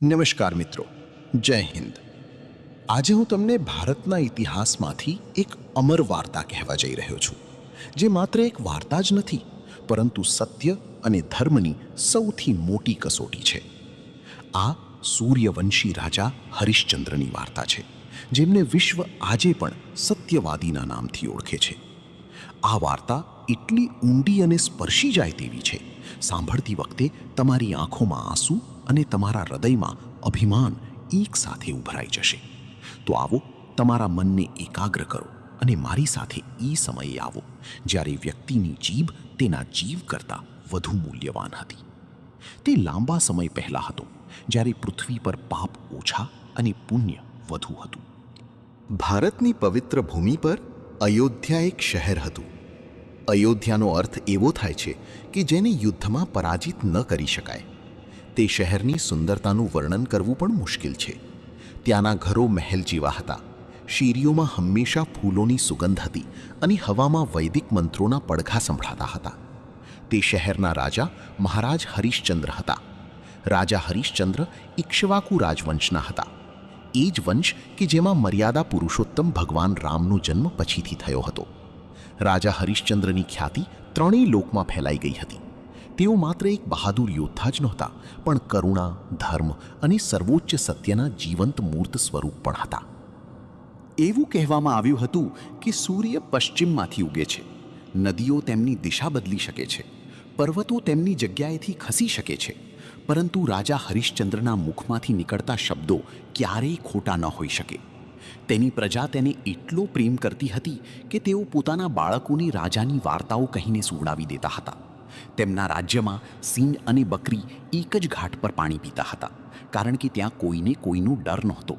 નમસ્કાર મિત્રો, જય હિન્દ. આજે હું તમને ભારતના ઇતિહાસમાંથી એક અમર વાર્તા કહેવા જઈ રહ્યો છું, જે માત્ર એક વાર્તા જ નથી, પરંતુ સત્ય અને ધર્મની સૌથી મોટી કસોટી છે. આ સૂર્યવંશી રાજા હરિશ્ચંદ્રની વાર્તા છે, જેમને વિશ્વ આજે પણ સત્યવાદીના નામથી ઓળખે છે. આ વાર્તા એટલી ઊંડી અને સ્પર્શી જાય તેવી છે, સાંભળતી વખતે તમારી આંખોમાં આંસુ અને તમારા હૃદયમાં અભિમાન એક સાથે ઉભરાઈ જશે. તો આવો, તમારા મનને એકાગ્ર કરો અને મારી સાથે એ સમયે આવો જ્યારે વ્યક્તિની જીભ તેના જીવ કરતાં વધુ મૂલ્યવાન હતી. તે લાંબા સમય પહેલાં હતો, જ્યારે પૃથ્વી પર પાપ ઓછા અને પુણ્ય વધુ હતું. ભારતની પવિત્ર ભૂમિ પર અયોધ્યા એક શહેર હતું. અયોધ્યાનો અર્થ એવો થાય છે કે જેને યુદ્ધમાં પરાજિત ન કરી શકાય. તે શહેરની સુંદરતાનું વર્ણન કરવું પણ મુશ્કેલ છે. ત્યાંના ઘરો મહેલ જેવા હતા. શેરીઓમાં હંમેશા ફૂલોની સુગંધ હતી અને હવામાં વૈદિક મંત્રોના પડઘા સંભળાતા હતા. તે શહેરના રાજા મહારાજ હરિશ્ચંદ્ર હતા. રાજા હરિશ્ચંદ્ર ઇક્ષ્વાકુ રાજવંશના હતા. એ જ વંશ કે જેમાં મર્યાદા પુરુષોત્તમ ભગવાન રામનો જન્મ પછીથી થયો હતો. રાજા હરિશ્ચંદ્રની ખ્યાતિ ત્રણેય લોકમાં ફેલાઈ ગઈ હતી. તેઓ માત્ર એક બહાદુર યોદ્ધા જ નહોતા, પણ કરુણા, ધર્મ અને સર્વોચ્ચ સત્યના જીવંત મૂર્ત સ્વરૂપ પણ હતા. એવું કહેવામાં આવ્યું હતું કે સૂર્ય પશ્ચિમમાંથી ઉગે છે, નદીઓ તેમની દિશા બદલી શકે છે, પર્વતો તેમની જગ્યાએથી ખસી શકે છે, પરંતુ રાજા હરિશ્ચંદ્રના મુખમાંથી નીકળતા શબ્દો ક્યારેય ખોટા ન હોઈ શકે. તેની પ્રજા તેને એટલો પ્રેમ કરતી હતી કે તેઓ પોતાના બાળકોને રાજાની વાર્તાઓ કહીને સુવડાવી દેતા હતા. તેમના રાજ્યમાં સિંહ અને બકરી એક જ ઘાટ પર પાણી પીતા હતા, કારણ કે ત્યાં કોઈને કોઈનો ડર નહોતો.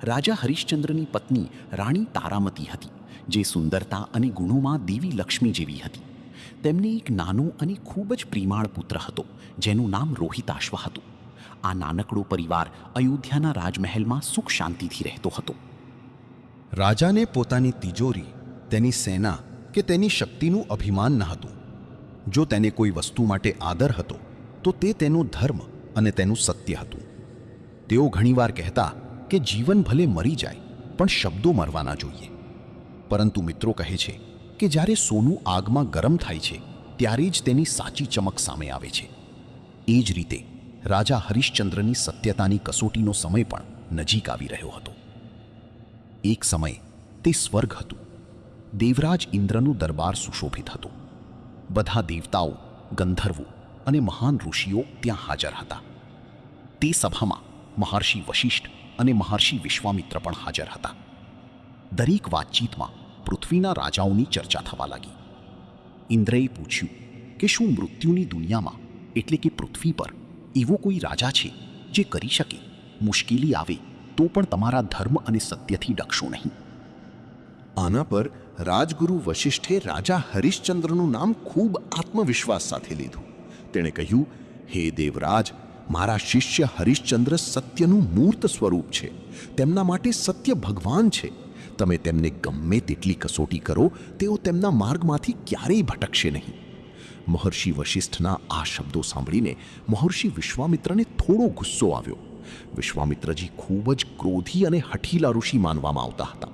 રાજા હરિશ્ચંદ્રની પત્ની રાણી તારામતી હતી, જે સુંદરતા અને ગુણોમાં દેવી લક્ષ્મી જેવી હતી. તેમને એક નાનો અને ખૂબ જ પ્રેમાળ પુત્ર હતો, જેનું નામ રોહિતાશ્વ હતું. આ નાનકડો પરિવાર અયોધ્યાના રાજમહેલમાં સુખ શાંતિથી રહેતો હતો. રાજાને પોતાની તિજોરી, તેની સેના કે તેની શક્તિનું અભિમાન ન હતું. જો તેને કોઈ વસ્તુ માટે આદર હતો, તો તે તેનો ધર્મ અને તેનું સત્ય હતું. તેઓ ઘણીવાર કહેતા કે જીવન ભલે મરી જાય, પણ શબ્દો મરવા ના જોઈએ. પરંતુ મિત્રો કહે છે કે જ્યારે સોનું આગમાં ગરમ થાય છે, ત્યારે જ તેની સાચી ચમક સામે આવે છે. એ જ રીતે રાજા હરિશ્ચંદ્રની સત્યતાની કસોટીનો સમય પણ નજીક આવી રહ્યો હતો. એક સમય તે સ્વર્ગ હતું. દેવરાજ ઇન્દ્રનું દરબાર સુશોભિત હતો. બધા દેવતાઓ, ગંધર્વો અને મહાન ઋષિઓ ત્યાં હાજર હતા. તે સભામાં મહર્ષિ વશિષ્ઠ અને મહર્ષિ વિશ્વામિત્ર પણ હાજર હતા. દરેક વાતચીતમાં પૃથ્વીના રાજાઓની ચર્ચા થવા લાગી. ઇન્દ્રએ પૂછ્યું કે શું મૃત્યુની દુનિયામાં, એટલે કે પૃથ્વી પર, એવો કોઈ રાજા છે જે કરી શકે, મુશ્કેલી આવે તો પણ તમારા ધર્મ અને સત્યથી ડગશો નહીં? આના પર રાજગુરુ વશિષ્ઠે રાજા હરિશ્ચંદ્રનું નામ ખૂબ આત્મવિશ્વાસ સાથે લીધું. તેણે કહ્યું, હે દેવરાજ, મારા શિષ્ય હરિશ્ચંદ્ર સત્યનું મૂર્ત સ્વરૂપ છે. તેમના માટે સત્ય ભગવાન છે. તમે તેમને ગમે તેટલી કસોટી કરો, તેઓ તેમના માર્ગમાંથી ક્યારેય ભટકશે નહીં. મહર્ષિ વશિષ્ઠના આ શબ્દો સાંભળીને મહર્ષિ વિશ્વામિત્રને થોડો ગુસ્સો આવ્યો. વિશ્વામિત્રજી ખૂબ જ ક્રોધી અને હઠીલા ઋષિ માનવામાં આવતા હતા.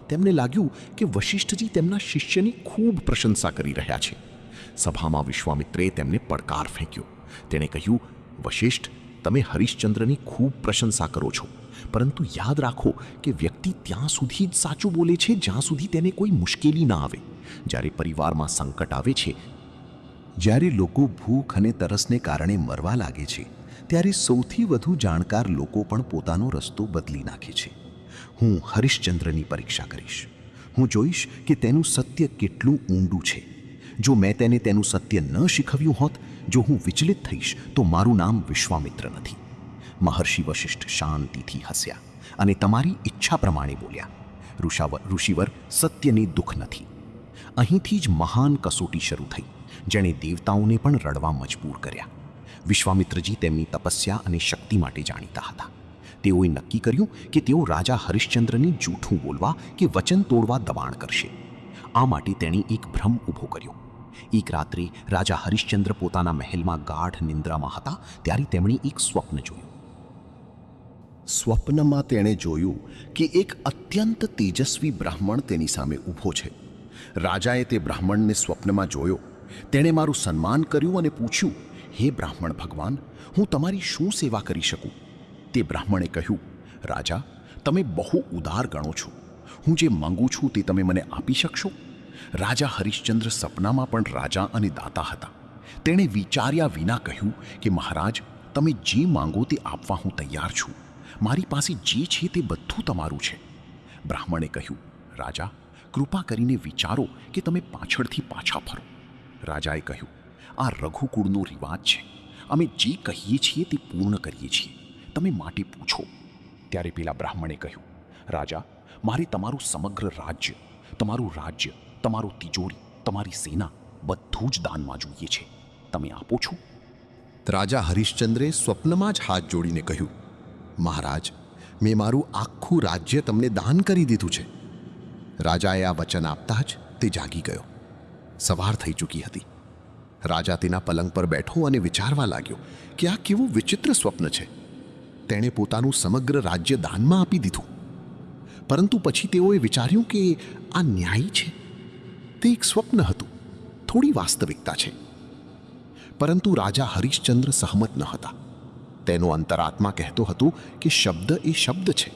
તેમને લાગ્યું કે વશિષ્ઠજી તેમના શિષ્યની ખૂબ પ્રશંસા કરી રહ્યા છે. સભામાં વિશ્વામિત્રે તેમને પડકાર ફેંક્યો. તેણે કહ્યું, વશિષ્ઠ, તમે હરિશ્ચંદ્રની ખૂબ પ્રશંસા કરો છો, પરંતુ યાદ રાખો કે વ્યક્તિ ત્યાં સુધી જ સાચું બોલે છે જ્યાં સુધી તેને કોઈ મુશ્કેલી ના આવે. જ્યારે પરિવારમાં સંકટ આવે છે, જ્યારે લોકો ભૂખ અને તરસને કારણે મરવા લાગે છે, ત્યારે સૌથી વધુ જાણકાર લોકો પણ પોતાનો રસ્તો બદલી નાખે છે. હું હરિશ્ચંદ્રની પરીક્ષા કરીશ. હું જોઈશ કે તેનું સત્ય કેટલું ઊંડું છે. જો મેં તેને તેનું સત્ય ન શીખવ્યું હોત, જો હું વિચલિત થઈશ, તો મારું નામ વિશ્વામિત્ર નથી. મહર્ષિ વશિષ્ઠ શાંતિથી હસ્યા અને તમારી ઈચ્છા પ્રમાણે બોલ્યા. ઋષિવર, સત્યને દુઃખ નથી. અહીંથી જ મહાન કસોટી શરૂ થઈ, જેણે દેવતાઓને પણ રડવા મજબૂર કર્યા. વિશ્વામિત્રજી તેમની તપસ્યા અને શક્તિ માટે જાણીતા હતા. તેઓએ નક્કી કર્યું કે તેઓ રાજા હરિશ્ચંદ્રની જૂઠું બોલવા કે વચન તોડવા દબાણ કરશે. આ માટે તેણે એક ભ્રમ ઊભો કર્યો. એક રાત્રે રાજા હરિશ્ચંદ્ર પોતાના મહેલમાં ગાઢ નિંદ્રામાં હતા, ત્યારે તેમણે એક સ્વપ્ન જોયું. સ્વપ્નમાં તેણે જોયું કે એક અત્યંત તેજસ્વી બ્રાહ્મણ તેની સામે ઊભો છે. રાજાએ તે બ્રાહ્મણને સ્વપ્નમાં જોયો. તેણે મારું સન્માન કર્યું અને પૂછ્યું, હે બ્રાહ્મણ ભગવાન, હું તમારી શું સેવા કરી શકું? તે બ્રાહ્મણે કહ્યું, રાજા, તમે બહુ ઉદાર ગણો છો. હું જે માંગુ છું તે તમે મને આપી શકશો? રાજા હરિશ્ચંદ્ર સપનામાં પણ રાજા અને દાતા હતા. તેણે વિચાર્યા વિના કહ્યું કે મહારાજ, તમે જે માંગો તે આપવા હું તૈયાર છું. મારી પાસે જે છે તે બધું તમારું છે. બ્રાહ્મણે કહ્યું, રાજા, કૃપા કરીને વિચારો કે તમે પાછળથી પાછા ફરો. રાજાએ કહ્યું, આ રઘુકુળનો રિવાજ છે. અમે જે કહીએ છીએ તે પૂર્ણ કરીએ છીએ. તમે માટે પૂછો. ત્યારે પેલા બ્રાહ્મણે કહ્યું, રાજા, મારે તમારું સમગ્ર રાજ્ય, તમારું તિજોરી, તમારી સેના બધું જ દાનમાં જોઈએ છે. તમે આપો છો? રાજા હરિશ્ચંદ્રે સ્વપ્નમાં જ હાથ જોડીને કહ્યું, મહારાજ, મેં મારું આખું રાજ્ય તમને દાન કરી દીધું છે. રાજાએ આ વચન આપતા જ તે જાગી ગયો. સવાર થઈ ચૂકી હતી. રાજા તેના પલંગ પર બેઠો અને વિચારવા લાગ્યો કે આ કેવું વિચિત્ર સ્વપ્ન છે. તેણે પોતાનું સમગ્ર રાજ્ય દાનમાં આપી દીધું. પરંતુ પછી તેઓએ વિચાર્યું કે આ ન્યાયી છે. તે એક સ્વપ્ન હતું, થોડી વાસ્તવિકતા છે. પરંતુ રાજા હરિશ્ચંદ્ર સહમત ન હતા. તેનો અંતરાત્મા કહેતો હતો કે શબ્દ એ શબ્દ છે,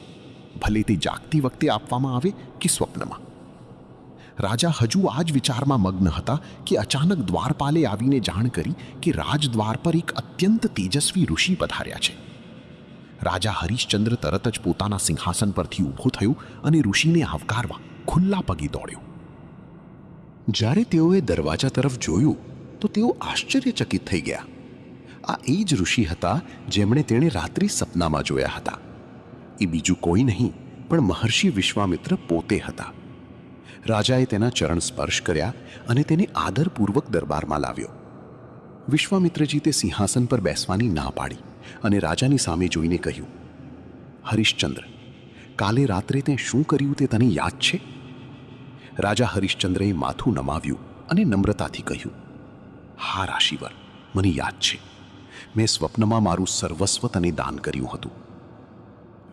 ભલે તે જાગતી વખતે આપવામાં આવે કે સ્વપ્નમાં. રાજા હજુ આ જ વિચારમાં મગ્ન હતા કે અચાનક દ્વારપાલે આવીને જાણ કરી કે રાજદ્વાર પર એક અત્યંત તેજસ્વી ઋષિ પધાર્યા છે. રાજા હરિશ્ચંદ્ર તરત જ પોતાના સિંહાસન પરથી ઊભો થયો અને ઋષિને આવકારવા ખુલ્લા પગે દોડ્યો. જ્યારે તેઓએ દરવાજા તરફ જોયું તો તેઓ આશ્ચર્યચકિત થઈ ગયા. આ એ જ ઋષિ હતા જેમણે તેણે રાત્રિ સપનામાં જોયા હતા. એ બીજું કોઈ નહીં પણ મહર્ષિ વિશ્વામિત્ર પોતે હતા. રાજાએ તેના ચરણ સ્પર્શ કર્યા અને તેને આદરપૂર્વક દરબારમાં લાવ્યો. વિશ્વામિત્રજી તે સિંહાસન પર બેસવાની ના પાડી અને રાજાની સામે જોઈને કહ્યું, હરિશ્ચંદ્ર, કાલે રાત્રે તે શું કર્યું તે તને યાદ છે? રાજા હરિશ્ચંદ્રએ માથું નમાવ્યું અને નમ્રતાથી કહ્યું, હા રાશિવર, મને યાદ છે. મેં સ્વપ્નમાં મારું સર્વસ્વ તને દાન કર્યું હતું.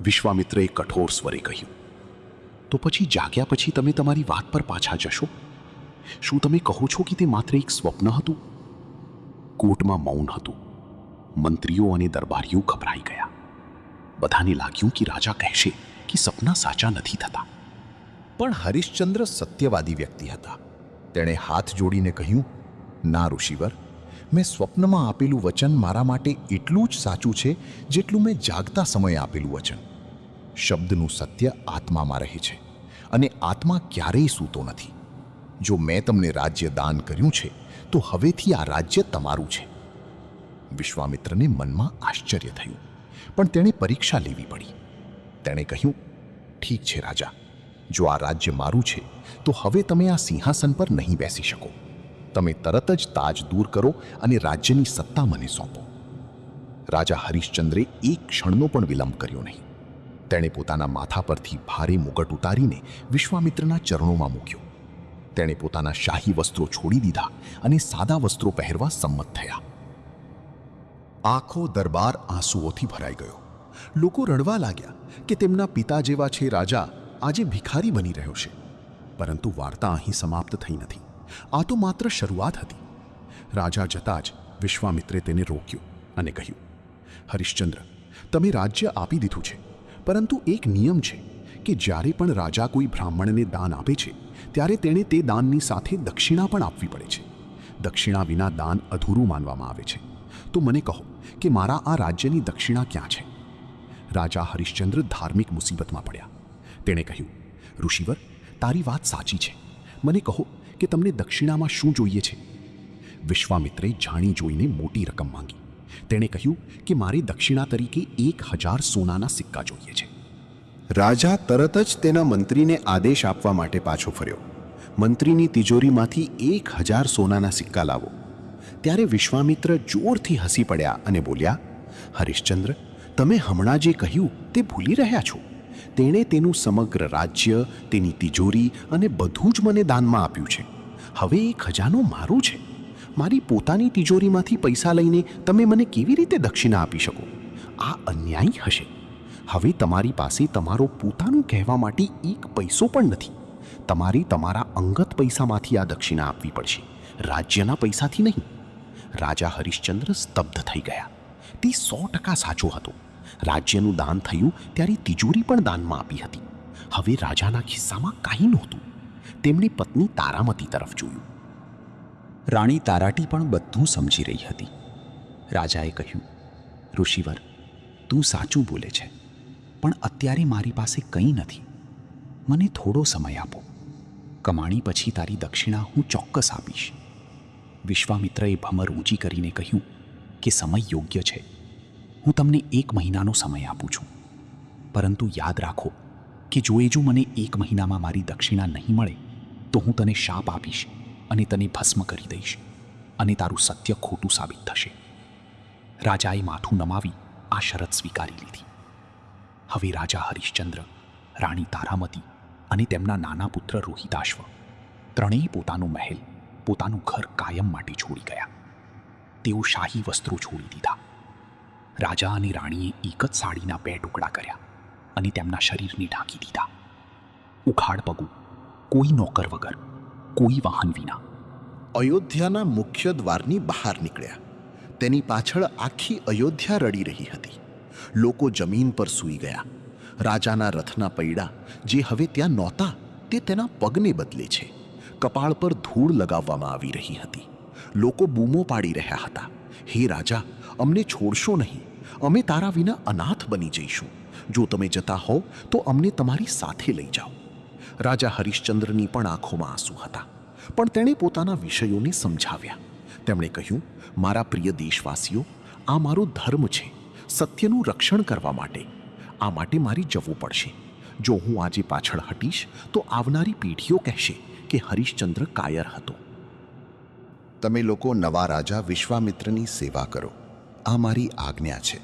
વિશ્વામિત્રએ કઠોર સ્વરે કહ્યું, તો પછી જાગ્યા પછી તમે તમારી વાત પર પાછા જશો? શું તમે કહો છો કે તે માત્ર એક સ્વપ્ન હતું? કોર્ટમાં મૌન હતું. મંત્રીઓ અને દરબારીઓ ગભરાઈ ગયા. બધાને લાગ્યું કે રાજા કહેશે કે સપના સાચા નથી થતા. પણ હરિશ્ચંદ્ર સત્યવાદી વ્યક્તિ હતા. તેણે હાથ જોડીને કહ્યું, ના ઋષિવર, મેં સ્વપ્નમાં આપેલું વચન મારા માટે એટલું જ સાચું છે જેટલું મેં જાગતા સમયે આપેલું વચન. શબ્દનું સત્ય આત્મામાં રહે છે અને આત્મા ક્યારેય સૂતો નથી. જો મેં તમને રાજ્ય દાન કર્યું છે તો હવેથી આ રાજ્ય તમારું છે. વિશ્વામિત્રને મનમાં આશ્ચર્ય થયું, પણ તેણે પરીક્ષા લેવી પડી. તેણે કહ્યું, ઠીક છે રાજા, જો આ રાજ્ય મારું છે તો હવે તમે આ સિંહાસન પર નહીં બેસી શકો. તમે તરત જ તાજ દૂર કરો અને રાજ્યની સત્તા મને સોંપો. રાજા હરિશ્ચંદ્રે એક ક્ષણનો પણ વિલંબ કર્યો નહીં. તેણે પોતાના માથા પરથી ભારે મુગટ ઉતારીને વિશ્વામિત્રના ચરણોમાં મૂક્યો. તેણે પોતાના શાહી વસ્ત્રો છોડી દીધા અને સાદા વસ્ત્રો પહેરવા સંમત થયા. આખો દરબાર આંસુઓથી ભરાઈ ગયો. લોકો રડવા લાગ્યા કે તેમના પિતા જેવા છે રાજા આજે ભિખારી બની રહ્યો છે. પરંતુ વાર્તા અહીં સમાપ્ત થઈ નથી. આ તો માત્ર શરૂઆત હતી. રાજા જતાં જ વિશ્વામિત્રે તેને રોક્યો અને કહ્યું, હરિશ્ચંદ્ર, તમે રાજ્ય આપી દીધું છે, પરંતુ એક નિયમ છે કે જ્યારે પણ રાજા કોઈ બ્રાહ્મણને દાન આપે છે ત્યારે તેણે તે દાનની સાથે દક્ષિણા પણ આપવી પડે છે. દક્ષિણા વિના દાન અધૂરું માનવામાં આવે છે. તો મને કહો કે મારા આ રાજ્યની દક્ષિણા ક્યાં છે? રાજા હરિશ્ચંદ્ર ધાર્મિક મુસીબતમાં પડ્યા. તેણે કહ્યું, ઋષિવર, તારી વાત સાચી છે. મને કહો કે તમને દક્ષિણામાં શું જોઈએ છે? વિશ્વામિત્રે જાણી જોઈને મોટી રકમ માંગી. તેણે કહ્યું કે મારે દક્ષિણા તરીકે 1000 સોનાના સિક્કા જોઈએ છે. રાજા તરત જ તેના મંત્રીને આદેશ આપવા માટે પાછો ફર્યો. મંત્રીની તિજોરીમાંથી 1000 સોનાના સિક્કા લાવો. ત્યારે વિશ્વામિત્ર જોરથી હસી પડ્યા અને બોલ્યા, હરિશ્ચંદ્ર, તમે હમણાં જે કહ્યું તે ભૂલી રહ્યા છો. તેણે તેનું સમગ્ર રાજ્ય, તેની તિજોરી અને બધું જ મને દાનમાં આપ્યું છે. હવે એ ખજાનો મારો છે. મારી પોતાની તિજોરીમાંથી પૈસા લઈને તમે મને કેવી રીતે દક્ષિણા આપી શકો? આ અન્યાયી હશે. હવે તમારી પાસે તમારો પોતાનું કહેવા માટે એક પૈસો પણ નથી. તમારે તમારા અંગત પૈસામાંથી આ દક્ષિણા આપવી પડશે, રાજ્યના પૈસાથી નહીં. રાજા હરિશ્ચંદ્ર સ્તબ્ધ થઈ ગયા. તે 100% સાચો હતો. રાજ્યનું દાન થયું ત્યારે તિજોરી પણ દાનમાં આપી હતી. હવે રાજાના ખિસ્સામાં કાંઈ નહોતું. તેમણે પત્ની તારામતી તરફ જોયું. રાણી તારાટી પણ બધું સમજી રહી હતી. રાજાએ કહ્યું, ઋષિવર, તું સાચું બોલે છે, પણ અત્યારે મારી પાસે કંઈ નથી. મને થોડો સમય આપો. કમાણી પછી તારી દક્ષિણા હું ચોક્કસ આપીશ. વિશ્વામિત્રએ ભમર ઊંચી કરીને કહ્યું કે સમય યોગ્ય છે. હું તમને 1 મહિનાનો સમય આપું છું. પરંતુ યાદ રાખો કે જો મને 1 મહિનામાં મારી દક્ષિણા નહીં મળે તો હું તને શાપ આપીશ અને તને ભસ્મ કરી દઈશ અને તારું સત્ય ખોટું સાબિત થશે. રાજાએ માથું નમાવી આ શરત સ્વીકારી લીધી. હવે રાજા હરિશ્ચંદ્ર, રાણી તારામતી અને તેમના નાના પુત્ર રોહિતાશ્વ ત્રણેય પોતાનું મહેલ, પોતાનું ઘર કાયમ માટે છોડી ગયા. તેઓ શાહી વસ્ત્રો છોડી દીધા. રાજા અને રાણીએ એક જ સાડીના 2 ટુકડા કર્યા અને તેમના શરીરને ઢાંકી દીધા. ઉઘાડ પગું, કોઈ નોકર વગર, કોઈ વાહન વિના. અયોધ્યાના મુખ્ય દ્વારની બહાર નીકળ્યા. તેની પાછળ આખી અયોધ્યા રડી રહી હતી. લોકો જમીન પર સૂઈ ગયા. રાજાના રથના પૈડા, જે હવે ત્યાં નહોતા, તે તેના પગને બદલે છે. કપાળ પર ધૂળ લગાવવામાં આવી રહી હતી. લોકો બૂમો પાડી રહ્યા હતા, હે રાજા, અમને છોડશો નહીં. અમે તારા વિના અનાથ બની જઈશું. જો તમે જતા હો તો અમને તમારી સાથે લઈ જાઓ. રાજા હરિશ્ચંદ્રની પણ આંખોમાં આંસુ હતા, પણ તેણે પોતાના વિષયોને સમજાવ્યા. તેમણે કહ્યું, મારા પ્રિય દેશવાસીઓ, આ મારો ધર્મ છે, સત્યનું રક્ષણ કરવા માટે. આ માટે મારે જવું પડશે. જો હું આજે પાછળ હટીશ તો આવનારી પેઢીઓ કહેશે કે હરિશ્ચંદ્ર કાયર હતો. તમે લોકો નવા રાજા વિશ્વામિત્રની સેવા કરો, આ મારી આજ્ઞા છે.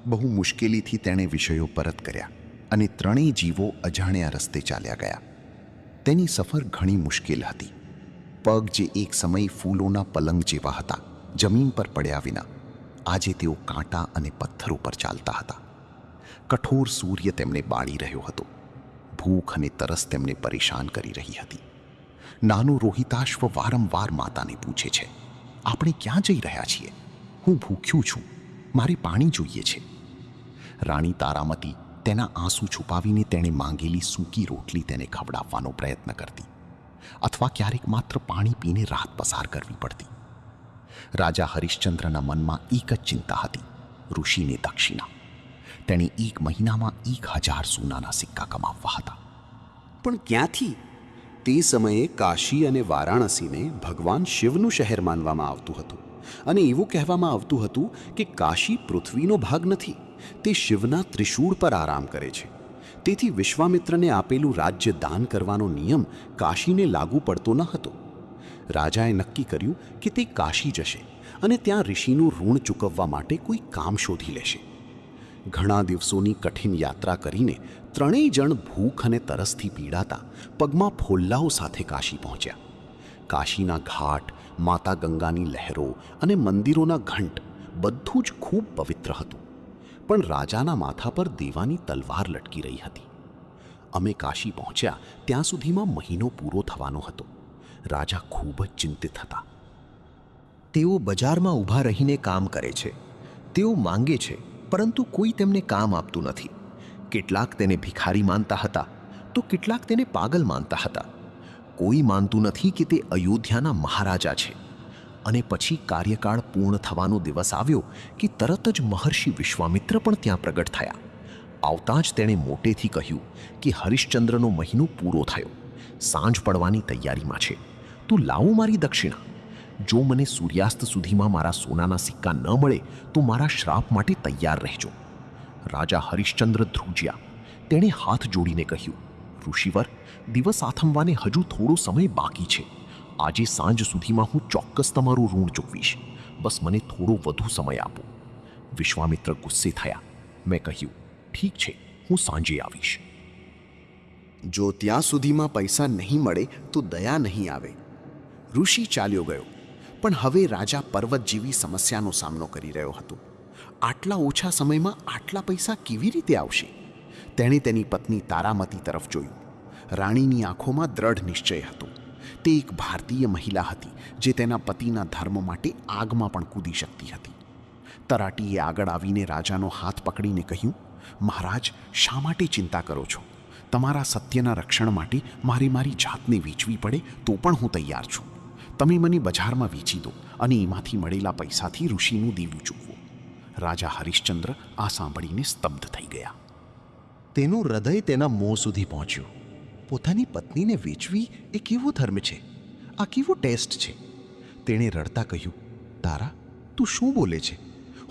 બહુ મુશ્કેલીથી તેણે વિષયો પરત કર્યા અને ત્રણેય જીવો અજાણ્યા રસ્તે ચાલ્યા ગયા. તેની સફર ઘણી મુશ્કેલ હતી. પગ જે એક સમય ફૂલોના પલંગ જેવા હતા, જમીન પર પડ્યા વિના, આજે તેઓ કાંટા અને પથ્થરો પર ચાલતા હતા. કઠોર સૂર્ય તેમને બાળી રહ્યો હતો. ભૂખ અને તરસ તેમને પરેશાન કરી રહી હતી. નાનો રોહિતાશ્વ વારંવાર માતાને પૂછે છે, આપણે ક્યાં જઈ રહ્યા છીએ? હું ભૂખ્યું છું, મારે પાણી જોઈએ છે. રાણી તારામતી તેના આંસુ છુપાવીને તેણે માંગેલી સૂકી રોટલી તેને ખવડાવવાનો પ્રયત્ન કરતી, અથવા ક્યારેક માત્ર પાણી પીને રાત પસાર કરવી પડતી. રાજા હરિશ્ચંદ્રના મનમાં એક જ ચિંતા હતી, ઋષિને દક્ષિણા. તેણે 1 મહિનામાં 1000 સોનાના સિક્કા કમાવવા હતા. પણ ક્યાંથી? તે સમયે કાશી અને વારાણસીને ભગવાન શિવનું શહેર માનવામાં આવતું હતું અને એવું કહેવામાં આવતું હતું કે કાશી પૃથ્વીનો ભાગ નથી, તે શિવના ત્રિશૂળ પર આરામ કરે છે. તેથી વિશ્વામિત્રને આપેલું રાજ્ય દાન કરવાનો નિયમ કાશીને લાગુ પડતો ન હતો. રાજાએ નક્કી કર્યું કે તે કાશી જશે અને ત્યાં ઋષિનું ઋણ ચૂકવવા માટે કોઈ કામ શોધી લેશે. ઘણા દિવસોની કઠિન યાત્રા કરીને ત્રણેય જણ ભૂખ અને તરસથી પીડાતા પગમાં ફોલ્લાઓ સાથે કાશી પહોંચ્યા. કાશીના ઘાટ, માતા ગંગાની લહેરો અને મંદિરોના ઘંટ બધું જ ખૂબ પવિત્ર હતું. પણ રાજાના માથા પર દેવાની તલવાર લટકી રહી હતી. અમે કાશી પહોંચ્યા ત્યાં સુધીમાં મહિનો પૂરો થવાનો હતો. રાજા ખૂબ જ ચિંતિત હતા. તેઓ બજારમાં ઊભા રહીને કામ કરે છે. તેઓ માંગે છે, પરંતુ કોઈ તેમને કામ આપતું નથી. કેટલાક તેને ભિખારી માનતા હતા તો કેટલાક તેને પાગલ માનતા હતા. કોઈ માનતું નથી કે તે અયોધ્યાના મહારાજા છે. અને પછી કાર્યકાળ પૂર્ણ થવાનો દિવસ આવ્યો કે તરત જ મહર્ષિ વિશ્વામિત્ર પણ ત્યાં પ્રગટ થયા. આવતાં જ તેણે મોટેથી કહ્યું કે હરિશ્ચંદ્રનો મહિનો પૂરો થયો, સાંજ પડવાની તૈયારીમાં છે, તો લાવો મારી દક્ષિણા. જો મને સૂર્યાસ્ત સુધીમાં મારા સોનાના સિક્કા ન મળે તો મારા શ્રાપ માટે તૈયાર રહેજો. રાજા હરિશ્ચંદ્ર ધ્રુજ્યા. તેણે હાથ જોડીને કહ્યું, ઋષિવર, દિવસ આથમવાને હજુ થોડો સમય બાકી છે. આજે સાંજ સુધીમાં હું ચોક્કસ તમારું ઋણ ચૂકવીશ. બસ મને થોડો વધુ સમય આપો. વિશ્વામિત્ર ગુસ્સે થયા. મેં કહ્યું, ઠીક છે, હું સાંજે આવીશ. જો ત્યાં સુધીમાં પૈસા નહીં મળે તો દયા નહીં આવે. ઋષિ ચાલ્યો ગયો. પણ હવે રાજા પર્વત જેવી સમસ્યાનો સામનો કરી રહ્યો હતો. આટલા ઓછા સમયમાં આટલા પૈસા કેવી રીતે આવશે? તેણે તેની પત્ની તારામતી તરફ જોયું. રાણીની આંખોમાં દ્રઢ નિશ્ચય હતો. તે એક ભારતીય મહિલા હતી જે તેના પતિના ધર્મ માટે આગમાં પણ કૂદી શકતી હતી. તરાટીએ આગળ આવીને રાજાનો હાથ પકડીને કહ્યું, મહારાજ, શા માટે ચિંતા કરો છો? તમારા સત્યના રક્ષણ માટે મારે મારી જાતને વેચવી પડે તો પણ હું તૈયાર છું. તમે મને બજારમાં વેચી દો અને એમાંથી મળેલા પૈસાથી ઋષિનું દેવું ચૂકવો. રાજા હરિશ્ચંદ્ર આ સાંભળીને સ્તબ્ધ થઈ ગયા. તેનું હૃદય તેના મોં સુધી પહોંચ્યું. પોતાની પત્નીને વેચવી એ કેવો ધર્મ છે? આ કેવો ટેસ્ટ છે? તેણે રડતા કહ્યું, તારા, તું શું બોલે છે?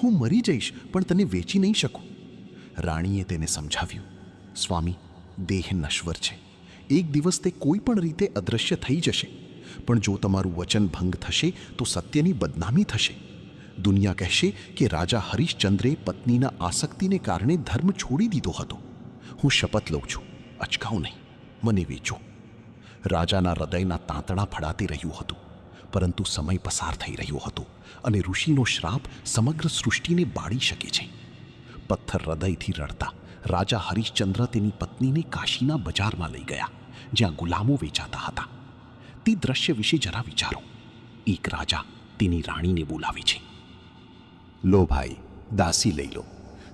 હું મરી જઈશ પણ તને વેચી નહીં શકું. રાણીએ તેને સમજાવ્યું, સ્વામી, દેહ નશ્વર છે. એક દિવસ તે કોઈ પણ રીતે અદૃશ્ય થઈ જશે. પણ જો તમારું વચન ભંગ થશે તો સત્યની બદનામી થશે. દુનિયા કહેશે કે રાજા હરિશ્ચંદ્રે પત્નીના આસક્તિને કારણે ધર્મ છોડી દીધો હતો. હું શપથ લઉં છું, અચકાવ નહીં, મને વેચો. રાજાના હૃદયના તાંતણા ફડાતી રહ્યું હતું, પરંતુ સમય પસાર થઈ રહ્યો હતો અને ઋષિનો શ્રાપ સમગ્ર સૃષ્ટિને બાળી શકે છે. પથ્થર હૃદયથી રડતા રાજા હરિશ્ચંદ્ર તેની પત્નીને કાશીના બજારમાં લઈ ગયા, જ્યાં ગુલામો વેચાતા હતા. તે દ્રશ્ય વિશે જરા વિચારો. એક રાજા તેની રાણીને બોલાવે છે. લો ભાઈ, દાસી લઈ લો.